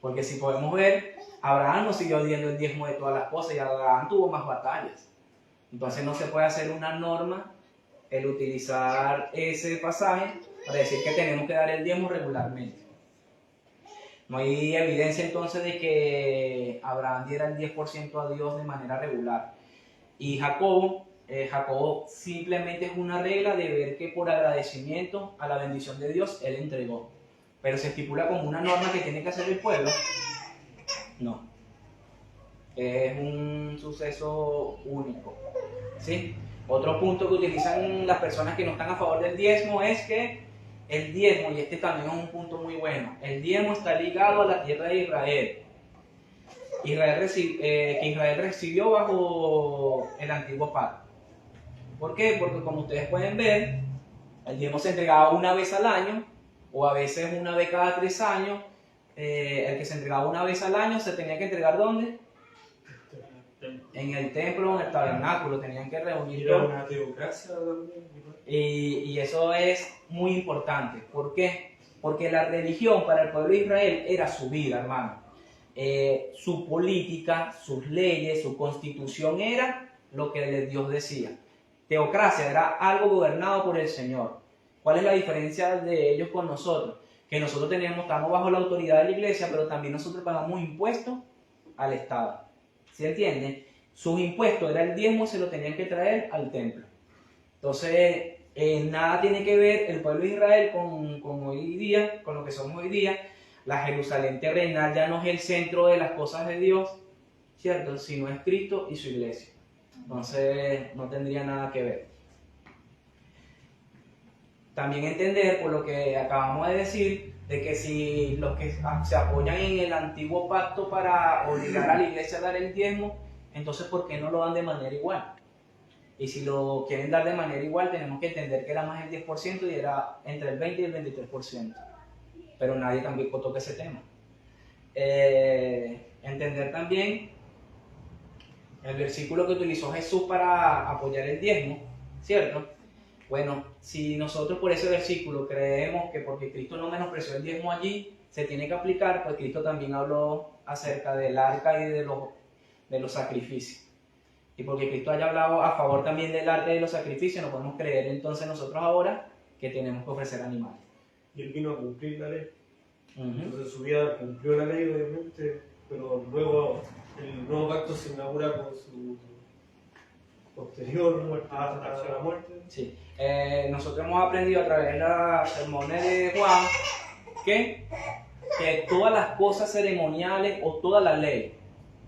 Porque si podemos ver, Abraham no siguió diendo el diezmo de todas las cosas y Abraham tuvo más batallas. Entonces no se puede hacer una norma el utilizar ese pasaje para decir que tenemos que dar el diezmo regularmente. No hay evidencia entonces de que Abraham diera el 10% a Dios de manera regular. Y Jacobo simplemente es una regla de ver que por agradecimiento a la bendición de Dios, él entregó. Pero se estipula como una norma que tiene que hacer el pueblo. No. Es un suceso único. ¿Sí? Otro punto que utilizan las personas que no están a favor del diezmo es que el diezmo, y este también es un punto muy bueno, el diezmo está ligado a la tierra de Israel. Que Israel recibió bajo el antiguo pacto. ¿Por qué? Porque como ustedes pueden ver, el diezmo se entregaba una vez al año, o a veces una vez cada 3 años, el que se entregaba una vez al año se tenía que entregar ¿dónde? En el templo, en el tabernáculo, tenían que reunir Era todo. una teocracia también. Y eso es muy importante. ¿Por qué? Porque la religión para el pueblo de Israel era su vida, hermano. Su política, sus leyes, su constitución era lo que Dios decía. Teocracia era algo gobernado por el Señor. ¿Cuál es la diferencia de ellos con nosotros? Que nosotros estamos bajo la autoridad de la iglesia, pero también nosotros pagamos impuestos al Estado. ¿Sí entienden? Sus impuestos era el diezmo, se lo tenían que traer al templo. Entonces, nada tiene que ver el pueblo de Israel con hoy día, con lo que somos hoy día. La Jerusalén terrenal ya no es el centro de las cosas de Dios, ¿cierto? Sino es Cristo y su iglesia. Entonces, no tendría nada que ver. También entender, por lo que acabamos de decir, de que si los que se apoyan en el antiguo pacto para obligar a la iglesia a dar el diezmo, entonces ¿por qué no lo dan de manera igual? Y si lo quieren dar de manera igual, tenemos que entender que era más el 10% y era entre el 20 y el 23%. Pero nadie tampoco toca ese tema. Entender también el versículo que utilizó Jesús para apoyar el diezmo, ¿cierto? Bueno, si nosotros por ese versículo creemos que porque Cristo no menospreció el diezmo allí, se tiene que aplicar, pues Cristo también habló acerca del arca y de los sacrificios. Y porque Cristo haya hablado a favor también del arca y de los sacrificios, no podemos creer entonces nosotros ahora que tenemos que ofrecer animales. Y él vino a cumplir la ley. Uh-huh. Entonces su vida cumplió la ley, obviamente, pero luego el nuevo pacto se inaugura con su posterior muerte, hasta la muerte. Sí. Nosotros hemos aprendido a través de las sermones de Juan que todas las cosas ceremoniales o toda la ley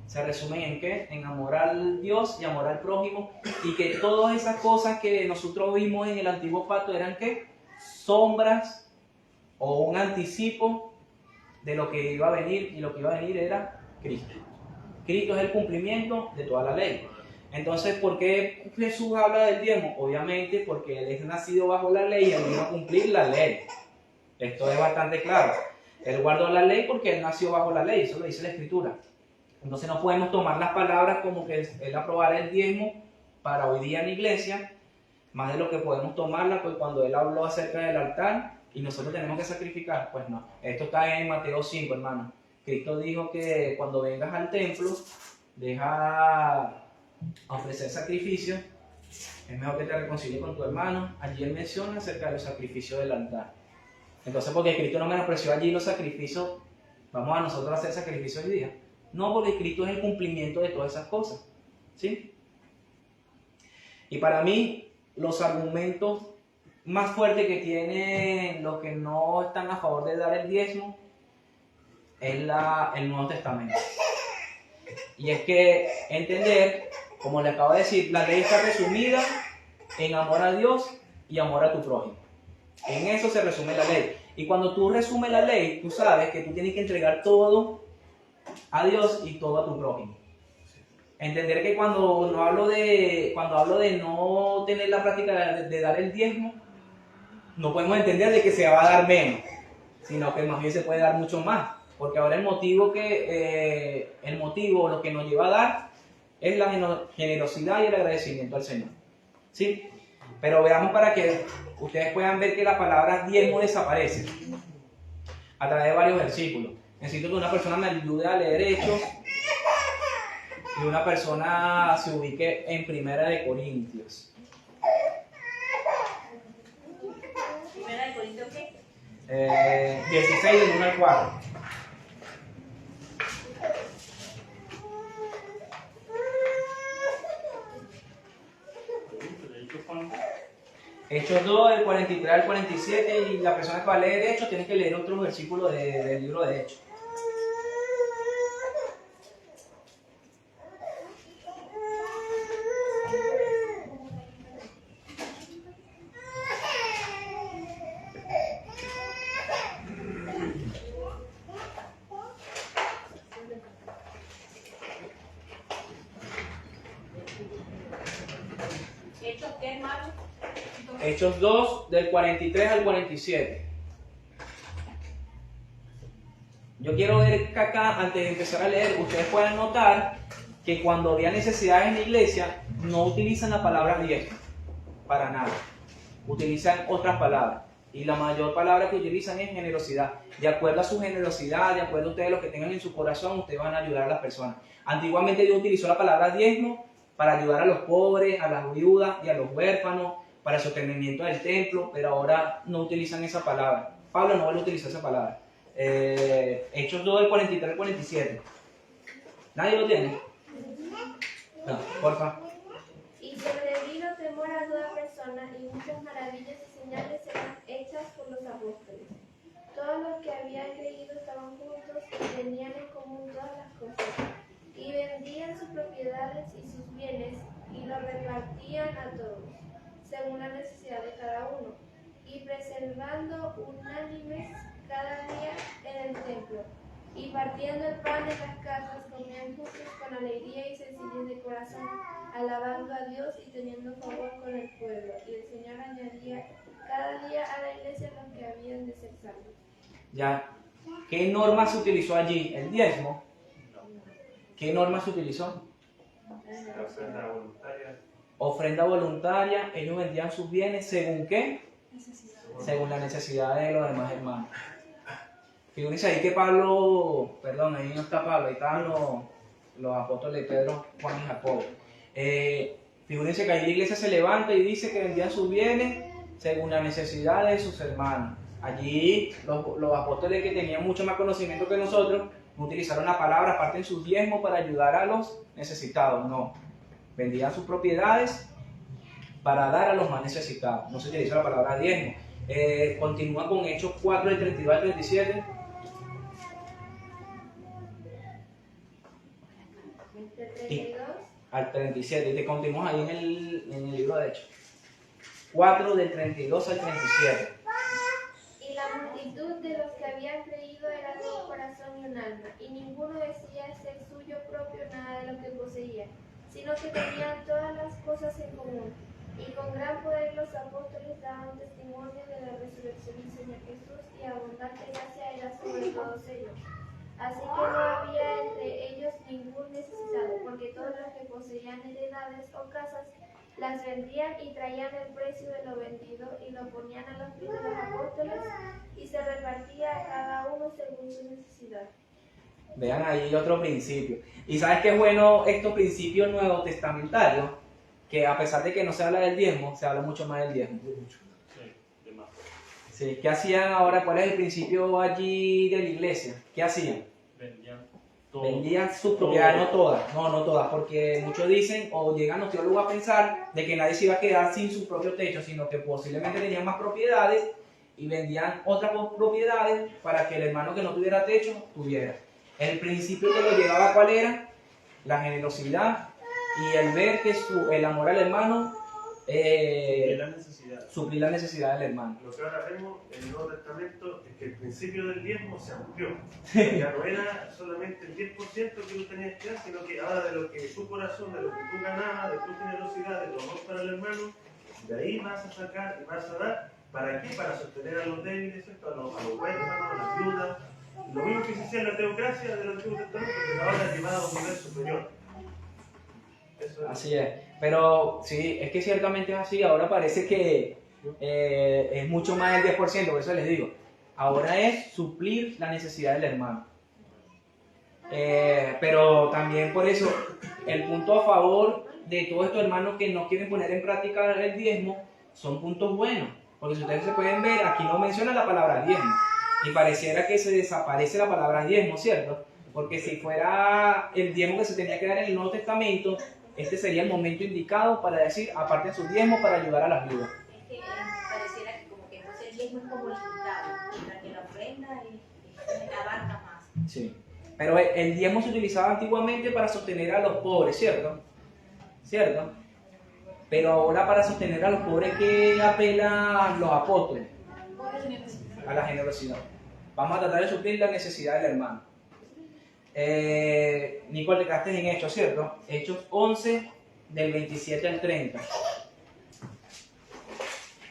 se resumen en ¿qué? En amor al Dios y amor al prójimo, y que todas esas cosas que nosotros vimos en el antiguo pacto eran ¿qué? Sombras o un anticipo de lo que iba a venir, y lo que iba a venir era Cristo. Cristo es el cumplimiento de toda la ley. Entonces, ¿por qué Jesús habla del diezmo? Obviamente porque Él es nacido bajo la ley y Él vino a cumplir la ley. Esto es bastante claro. Él guardó la ley porque Él nació bajo la ley, eso lo dice la Escritura. Entonces no podemos tomar las palabras como que Él aprobara el diezmo para hoy día en la iglesia, más de lo que podemos tomarla pues cuando Él habló acerca del altar y nosotros tenemos que sacrificar. Pues no, esto está en Mateo 5, hermano. Cristo dijo que cuando vengas al templo, deja a ofrecer sacrificios, es mejor que te reconcilies con tu hermano. Allí Él menciona acerca de los sacrificios del altar. Entonces, porque Cristo no menospreció allí los sacrificios, ¿vamos a nosotros a hacer sacrificios hoy día? No, porque Cristo es el cumplimiento de todas esas cosas, ¿sí? Y para mí, los argumentos más fuertes que tienen los que no están a favor de dar el diezmo es el Nuevo Testamento. Y es que entender, como le acabo de decir, la ley está resumida en amor a Dios y amor a tu prójimo. En eso se resume la ley. Y cuando tú resumes la ley, tú sabes que tú tienes que entregar todo a Dios y todo a tu prójimo. Entender que cuando hablo de no tener la práctica de dar el diezmo, no podemos entender de que se va a dar menos, sino que más bien se puede dar mucho más. Porque ahora el motivo, lo que nos lleva a dar, es la generosidad y el agradecimiento al Señor. ¿Sí? Pero veamos para que ustedes puedan ver que la palabra diezmo desaparece a través de varios versículos. Necesito que una persona me ayude a leer Hechos y una persona se ubique en Primera de Corintios. ¿Primera de Corintios qué? 16 del 1 al 4. Hechos 2, del 43 al 47, y la persona que va a leer Hechos tiene que leer otros versículos del libro de Hechos. ¿Hechos qué, hermano? Hechos 2, del 43 al 47. Yo quiero ver que acá, antes de empezar a leer, ustedes puedan notar que cuando había necesidades en la iglesia, no utilizan la palabra diezmo, para nada. Utilizan otras palabras. Y la mayor palabra que utilizan es generosidad. De acuerdo a su generosidad, de acuerdo a ustedes lo que tengan en su corazón, ustedes van a ayudar a las personas. Antiguamente Dios utilizó la palabra diezmo para ayudar a los pobres, a las viudas y a los huérfanos, para el sostenimiento del templo, pero ahora no utilizan esa palabra. Pablo no vuelve a utilizar esa palabra. Hechos 2, del 43 al 47. ¿Nadie lo tiene? No, porfa. Y sobrevino temor a toda persona, y muchas maravillas y señales eran hechas por los apóstoles. Todos los que habían creído estaban juntos y tenían en común todas las cosas, y vendían sus propiedades y sus bienes, y los repartían a todos, según la necesidad de cada uno, y preservando unánimes cada día en el templo, y partiendo el pan en las casas, comían juntos con alegría y sencillez de corazón, alabando a Dios y teniendo favor con el pueblo. Y el Señor añadía cada día a la iglesia los que habían de ser salvos. Ya. ¿Qué norma se utilizó allí? ¿El diezmo? ¿Qué norma se utilizó? La ofrenda voluntaria. Ofrenda voluntaria. Ellos vendían sus bienes ¿según qué? Según la necesidad de los demás hermanos. Fíjense ahí que Pablo, perdón, ahí no está Pablo, ahí están los apóstoles Pedro, Juan y Jacobo. Fíjense que ahí la iglesia se levanta y dice que vendían sus bienes según la necesidad de sus hermanos. Allí los apóstoles que tenían mucho más conocimiento que nosotros no utilizaron la palabra, aparte en sus diezmos para ayudar a los necesitados, no. Vendían sus propiedades para dar a los más necesitados. No se utiliza la palabra diezmo. Continúa con Hechos 4, del 32 al 37. Al 37, y te continúas ahí en el libro de Hechos. 4 del 32 al 37. Y la multitud de los que habían creído era de un corazón y un alma, y ninguno decía ser suyo propio nada de lo que poseía, sino que tenían todas las cosas en común. Y con gran poder los apóstoles daban testimonio de la resurrección del Señor Jesús, y abundante gracia era sobre todos ellos. Así que no había entre ellos ningún necesitado, porque todos los que poseían heredades o casas las vendían y traían el precio de lo vendido y lo ponían a los pies de los apóstoles, y se repartía a cada uno según su necesidad. Vean ahí otro principio. ¿Y sabes qué es bueno estos principios nuevos testamentarios? Que a pesar de que no se habla del diezmo, se habla mucho más del diezmo. Sí, de más. Sí, ¿qué hacían ahora? ¿Cuál es el principio allí de la iglesia? ¿Qué hacían? Vendían todo. Vendían sus propiedades, no todas, no todas, porque muchos dicen o llegan los teólogos a pensar de que nadie se iba a quedar sin su propio techo, sino que posiblemente tenían más propiedades y vendían otras propiedades para que el hermano que no tuviera techo tuviera. El principio que lo llevaba, ¿cuál era? La generosidad y el ver que el amor al hermano suplir la necesidad del hermano. Lo que ahora vemos en el Nuevo Testamento es que el principio del diezmo se amplió. Ya no era solamente el 10% que tú tenías que dar, sino que ahora de lo que tu corazón, de lo que tú ganabas, de tu generosidad, de tu amor para el hermano, de ahí vas a sacar y vas a dar. ¿Para qué? Para sostener a los débiles, ¿cierto? A los huérfanos, a las viudas. Lo mismo que se hacía en la teocracia del Antiguo Testamento, que ahora es llevado a un nivel superior. Eso es. Así es, pero sí, es que ciertamente es así. Ahora parece que es mucho más del 10%, por eso les digo. Ahora es suplir la necesidad del hermano. Pero también por eso, el punto a favor de todos estos hermanos que no quieren poner en práctica el diezmo son puntos buenos. Porque si ustedes se pueden ver, aquí no menciona la palabra diezmo. Y pareciera que se desaparece la palabra diezmo, ¿cierto? Porque si fuera el diezmo que se tenía que dar en el Nuevo Testamento, este sería el momento indicado para decir, aparte de sus diezmos, para ayudar a las viudas. Es que pareciera que como que entonces el diezmo es como limitado, mientras que la ofrenda abarca más. Sí. Pero el diezmo se utilizaba antiguamente para sostener a los pobres, ¿cierto? ¿Cierto? Pero ahora para sostener a los pobres, ¿qué apelan los apóstoles? A la generosidad. Vamos a tratar de suplir la necesidad del hermano. Nicole, te quedaste en Hechos, ¿cierto? Hechos 11, del 27 al 30.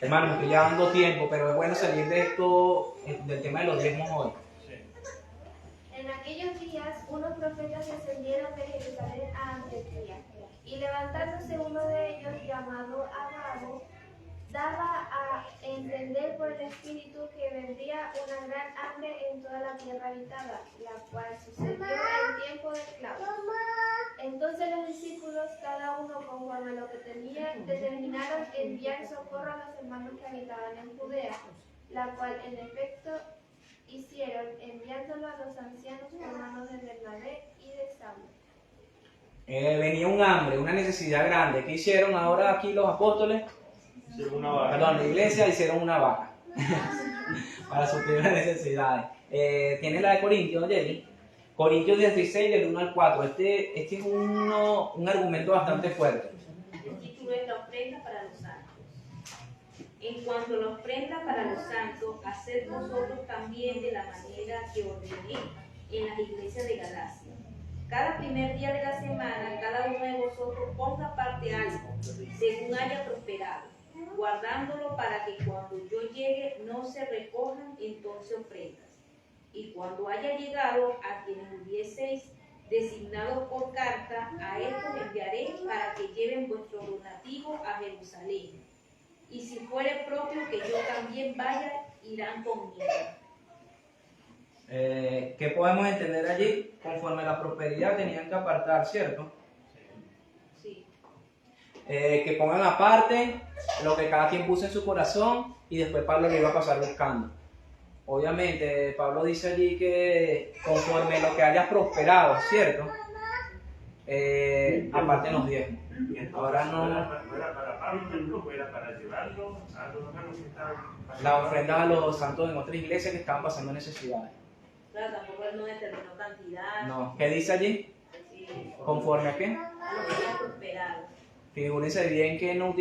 Hermano, me estoy llevando tiempo, pero es bueno salir de esto, del tema de los diezmos hoy. aquellos días unos profetas descendieron de Jerusalén a Antioquía, y levantándose uno de ellos, llamado Agabo, daba a entender por el Espíritu que vendría una gran hambre en toda la tierra habitada, la cual sucedió en tiempo de esclavos. Entonces los discípulos, cada uno conforme a lo que tenía, determinaron enviar socorro a los hermanos que habitaban en Judea, la cual en efecto hicieron, enviándolo a los ancianos hermanos de Bernabé y de Saulo. Venía un hambre, una necesidad grande. ¿Qué hicieron ahora aquí los apóstoles? Hicieron una vaca. Perdón, la iglesia hicieron una vaca para suplir las necesidades. Tiene la de Corintios, Jerry. Corintios 16, del 1 al 4. Este es un argumento bastante fuerte. El título es la ofrenda para los santos. En cuanto a la ofrenda para los santos, haced vosotros también de la manera que ordené en las iglesias de Galacia. Cada primer día de la semana, cada uno de vosotros ponga aparte algo, según haya prosperado, guardándolo para que cuando yo llegue no se recojan entonces ofrendas. Y cuando haya llegado a quienes hubieseis designado por carta, a estos enviaré para que lleven vuestro donativo a Jerusalén. Y si fuere propio que yo también vaya, irán conmigo. ¿Qué podemos entender allí? Conforme a la prosperidad tenían que apartar, ¿cierto? Sí. Que pongan aparte lo que cada quien puso en su corazón y después Pablo lo iba a pasar buscando. Obviamente, Pablo dice allí que conforme lo que haya prosperado, ¿cierto? Aparte los diezmos. Ahora no. No era para Pablo, el grupo era para llevarlo a los hermanos que estaban. La ofrenda a los santos en otras iglesias que estaban pasando necesidades. Claro, tampoco él no determinó cantidad. No. ¿Qué dice allí? Sí, ¿Conforme a qué? a lo que haya prosperado. Figúrense bien que no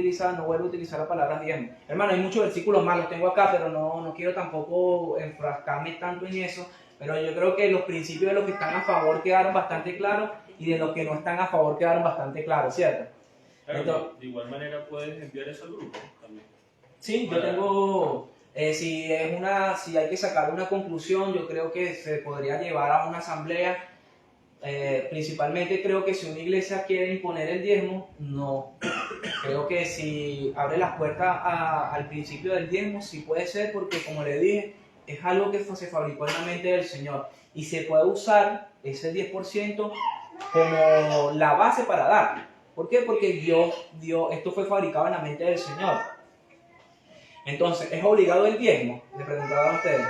vuelvo a utilizar la palabra diezmo. Hermano, hay muchos versículos más, los tengo acá, pero no quiero tampoco enfrascarme tanto en eso. Pero yo creo que los principios de los que están a favor quedaron bastante claros y de los que no están a favor quedaron bastante claros, ¿cierto? Claro, Entonces, de igual manera puedes enviar eso al grupo también. sí, yo tengo, si hay que sacar una conclusión, yo creo que se podría llevar a una asamblea. Principalmente creo que si una iglesia quiere imponer el diezmo, no. Creo que si abre las puertas al principio del diezmo, sí puede ser, porque como le dije, es algo que se fabricó en la mente del Señor y se puede usar ese 10% como la base para dar. ¿Por qué? Porque Dios, esto fue fabricado en la mente del Señor. Entonces, ¿es obligado el diezmo? Le preguntaban a ustedes.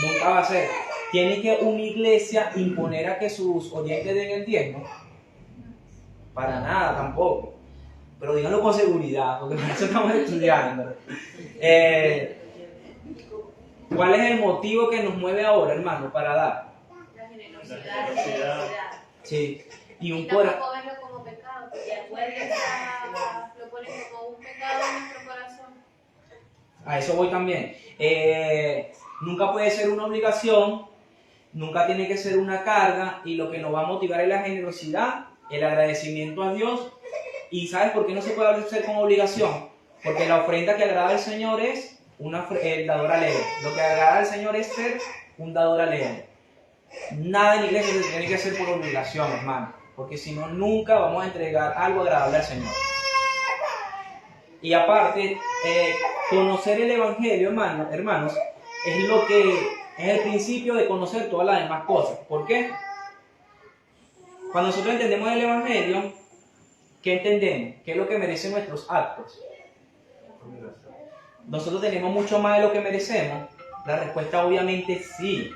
Nunca va a ser. ¿Tiene que una iglesia imponer a que sus oyentes den el diezmo? Para nada, tampoco. Pero díganlo con seguridad, porque por eso estamos estudiando. ¿Cuál es el motivo que nos mueve ahora, hermano, para dar? La generosidad, La la generosidad. generosidad. Sí. Y Y un corazón. tampoco verlo como pecado, porque De acuerdo. lo ponen como un pecado en nuestro corazón. A eso voy también. Nunca puede ser una obligación, nunca tiene que ser una carga, y lo que nos va a motivar es la generosidad, el agradecimiento a Dios. ¿Y sabes por qué no se puede hacer con obligación? Porque la ofrenda que agrada al Señor es el dador alegre. Lo que agrada al Señor es ser un dador alegre. Nada en la iglesia se tiene que hacer por obligación, hermano, porque si no, nunca vamos a entregar algo agradable al Señor. Y aparte, conocer el Evangelio, hermanos, es el principio de conocer todas las demás cosas. ¿Por qué? Cuando nosotros entendemos el Evangelio, ¿qué entendemos? ¿Qué es lo que merecen nuestros actos? ¿Nosotros tenemos mucho más de lo que merecemos? La respuesta obviamente sí.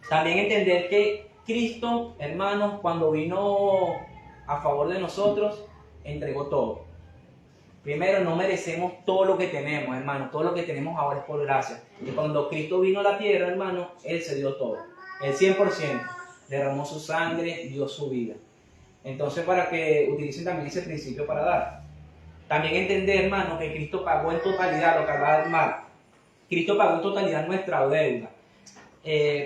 También entender que Cristo, hermanos, cuando vino a favor de nosotros, entregó todo. Primero, no merecemos todo lo que tenemos, hermano. Todo lo que tenemos ahora es por gracia. Y cuando Cristo vino a la tierra, hermano, Él se dio todo. El 100%. Derramó su sangre, dio su vida. Entonces, para que utilicen también ese principio para dar. También entender, hermano, que Cristo pagó en totalidad lo que hablaba del mar. Cristo pagó en totalidad nuestra deuda.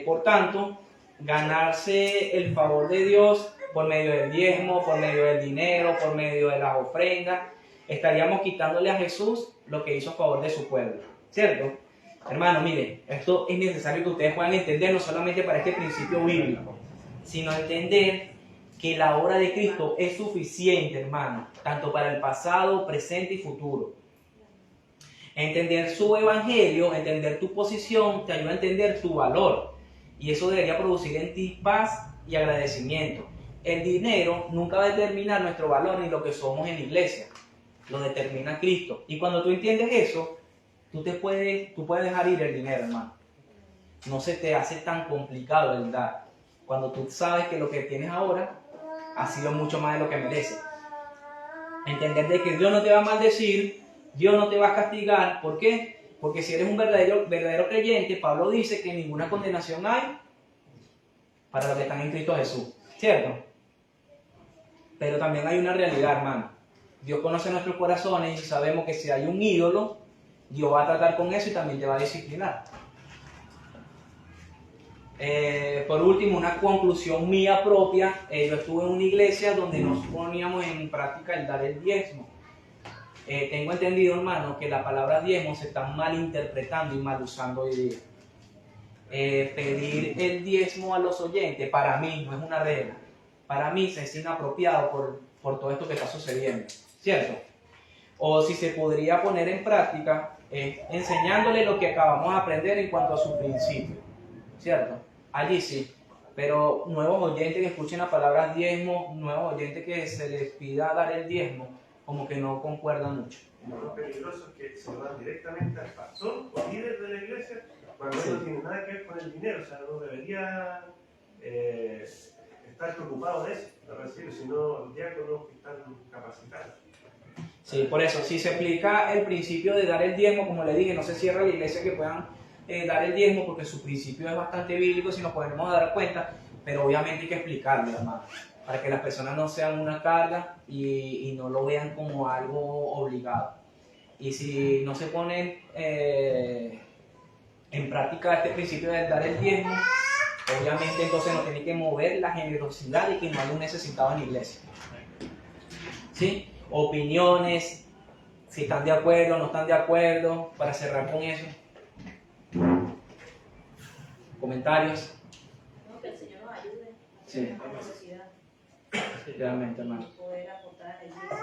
Por tanto, ganarse el favor de Dios por medio del diezmo, por medio del dinero, por medio de las ofrendas, estaríamos quitándole a Jesús lo que hizo a favor de su pueblo, ¿cierto? Hermano, mire, esto es necesario que ustedes puedan entender no solamente para este principio bíblico, sino entender que la obra de Cristo es suficiente, hermano, tanto para el pasado, presente y futuro. Entender su evangelio, entender tu posición, te ayuda a entender tu valor. Y eso debería producir en ti paz y agradecimiento. El dinero nunca va a determinar nuestro valor ni lo que somos en la iglesia. Lo determina Cristo. Y cuando tú entiendes eso, tú puedes dejar ir el dinero, hermano. No se te hace tan complicado el dar. Cuando tú sabes que lo que tienes ahora ha sido mucho más de lo que mereces. Entender de que Dios no te va a maldecir, Dios no te va a castigar. ¿Por qué? Porque si eres un verdadero creyente, Pablo dice que ninguna condenación hay para los que están en Cristo Jesús. ¿Cierto? Pero también hay una realidad, hermano. Dios conoce nuestros corazones y sabemos que si hay un ídolo, Dios va a tratar con eso y también te va a disciplinar. Por último, una conclusión mía propia. Yo estuve en una iglesia donde nos poníamos en práctica el dar el diezmo. Tengo entendido, hermano, que la palabra diezmo se está mal interpretando y mal usando hoy día. Pedir el diezmo a los oyentes, para mí, no es una regla. Para mí se es inapropiado por todo esto que está sucediendo, ¿cierto? O si se podría poner en práctica, enseñándole lo que acabamos de aprender en cuanto a su principio, ¿cierto? Allí sí, pero nuevos oyentes que escuchen la palabra diezmo, nuevos oyentes que se les pida dar el diezmo, como que no concuerdan mucho. Lo peligroso es que se lo dan directamente al pastor o líder de la iglesia cuando él no tiene nada que ver con el dinero. O sea, no debería estar preocupado de eso, de recibir, sino los diáconos que están capacitados. Sí, por eso, si se aplica el principio de dar el diezmo, como le dije, no se cierra la iglesia que puedan dar el diezmo, porque su principio es bastante bíblico, si nos podemos dar cuenta, pero obviamente hay que explicarlo, hermano, para que las personas no sean una carga y no lo vean como algo obligado. Y si no se pone en práctica este principio de dar el diezmo, obviamente entonces nos tiene que mover la generosidad y que no hay un necesitado en la iglesia. ¿Sí? Opiniones, si están de acuerdo o no están de acuerdo, para cerrar con eso. Comentarios. No, que el Señor nos ayude a Sí. la necesidad. Sí, realmente, hermano. Y poder aportar a la iglesia.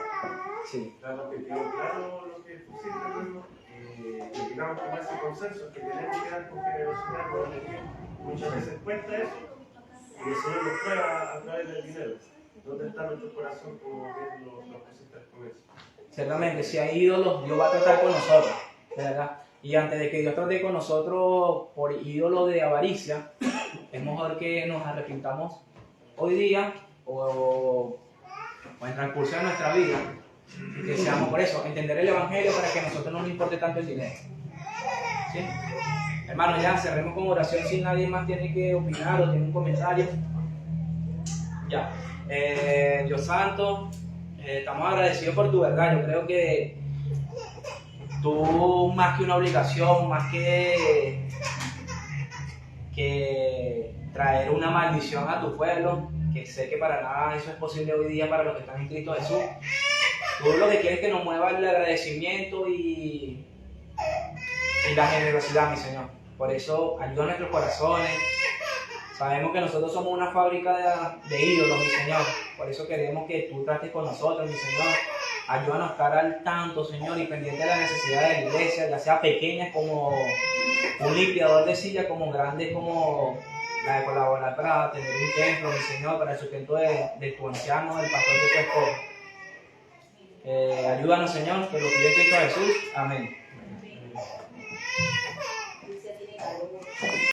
Sí. Claro que quedó claro lo que pusiste, hermano. Y digamos como ese consenso que tenemos que dar con generosidad con el dinero. Muchas veces cuesta eso y el Señor nos prueba a través del dinero. ¿Dónde está nuestro corazón como bien lo pusiste con eso? Ciertamente, si hay ídolos, Dios va a tratar con nosotros, de verdad. Y antes de que Dios trate con nosotros por ídolo de avaricia, es mejor que nos arrepintamos hoy día o en el transcurso de nuestra vida. Que seamos por eso, entender el evangelio para que a nosotros no nos importe tanto el dinero. ¿Sí? Hermano, ya cerremos con oración si nadie más tiene que opinar o tiene un comentario. Ya. Dios santo, estamos agradecidos por tu verdad. Yo creo que tú, más que una obligación, más que traer una maldición a tu pueblo, que sé que para nada eso es posible hoy día para los que están en Cristo Jesús, tú lo que quieres es que nos mueva el agradecimiento y la generosidad, mi Señor. Por eso ayuda a nuestros corazones. Sabemos que nosotros somos una fábrica de ídolos, mi Señor. Por eso queremos que tú trates con nosotros, mi Señor. Ayúdanos a estar al tanto, Señor, y pendiente de la necesidad de la iglesia, ya sea pequeña como un limpiador de silla, como grande como la de colaborar para tener un templo, mi Señor, para el sustento de tu anciano, del pastor de tu esposo. Ayúdanos, Señor, que lo pido en Cristo Jesús. Amén.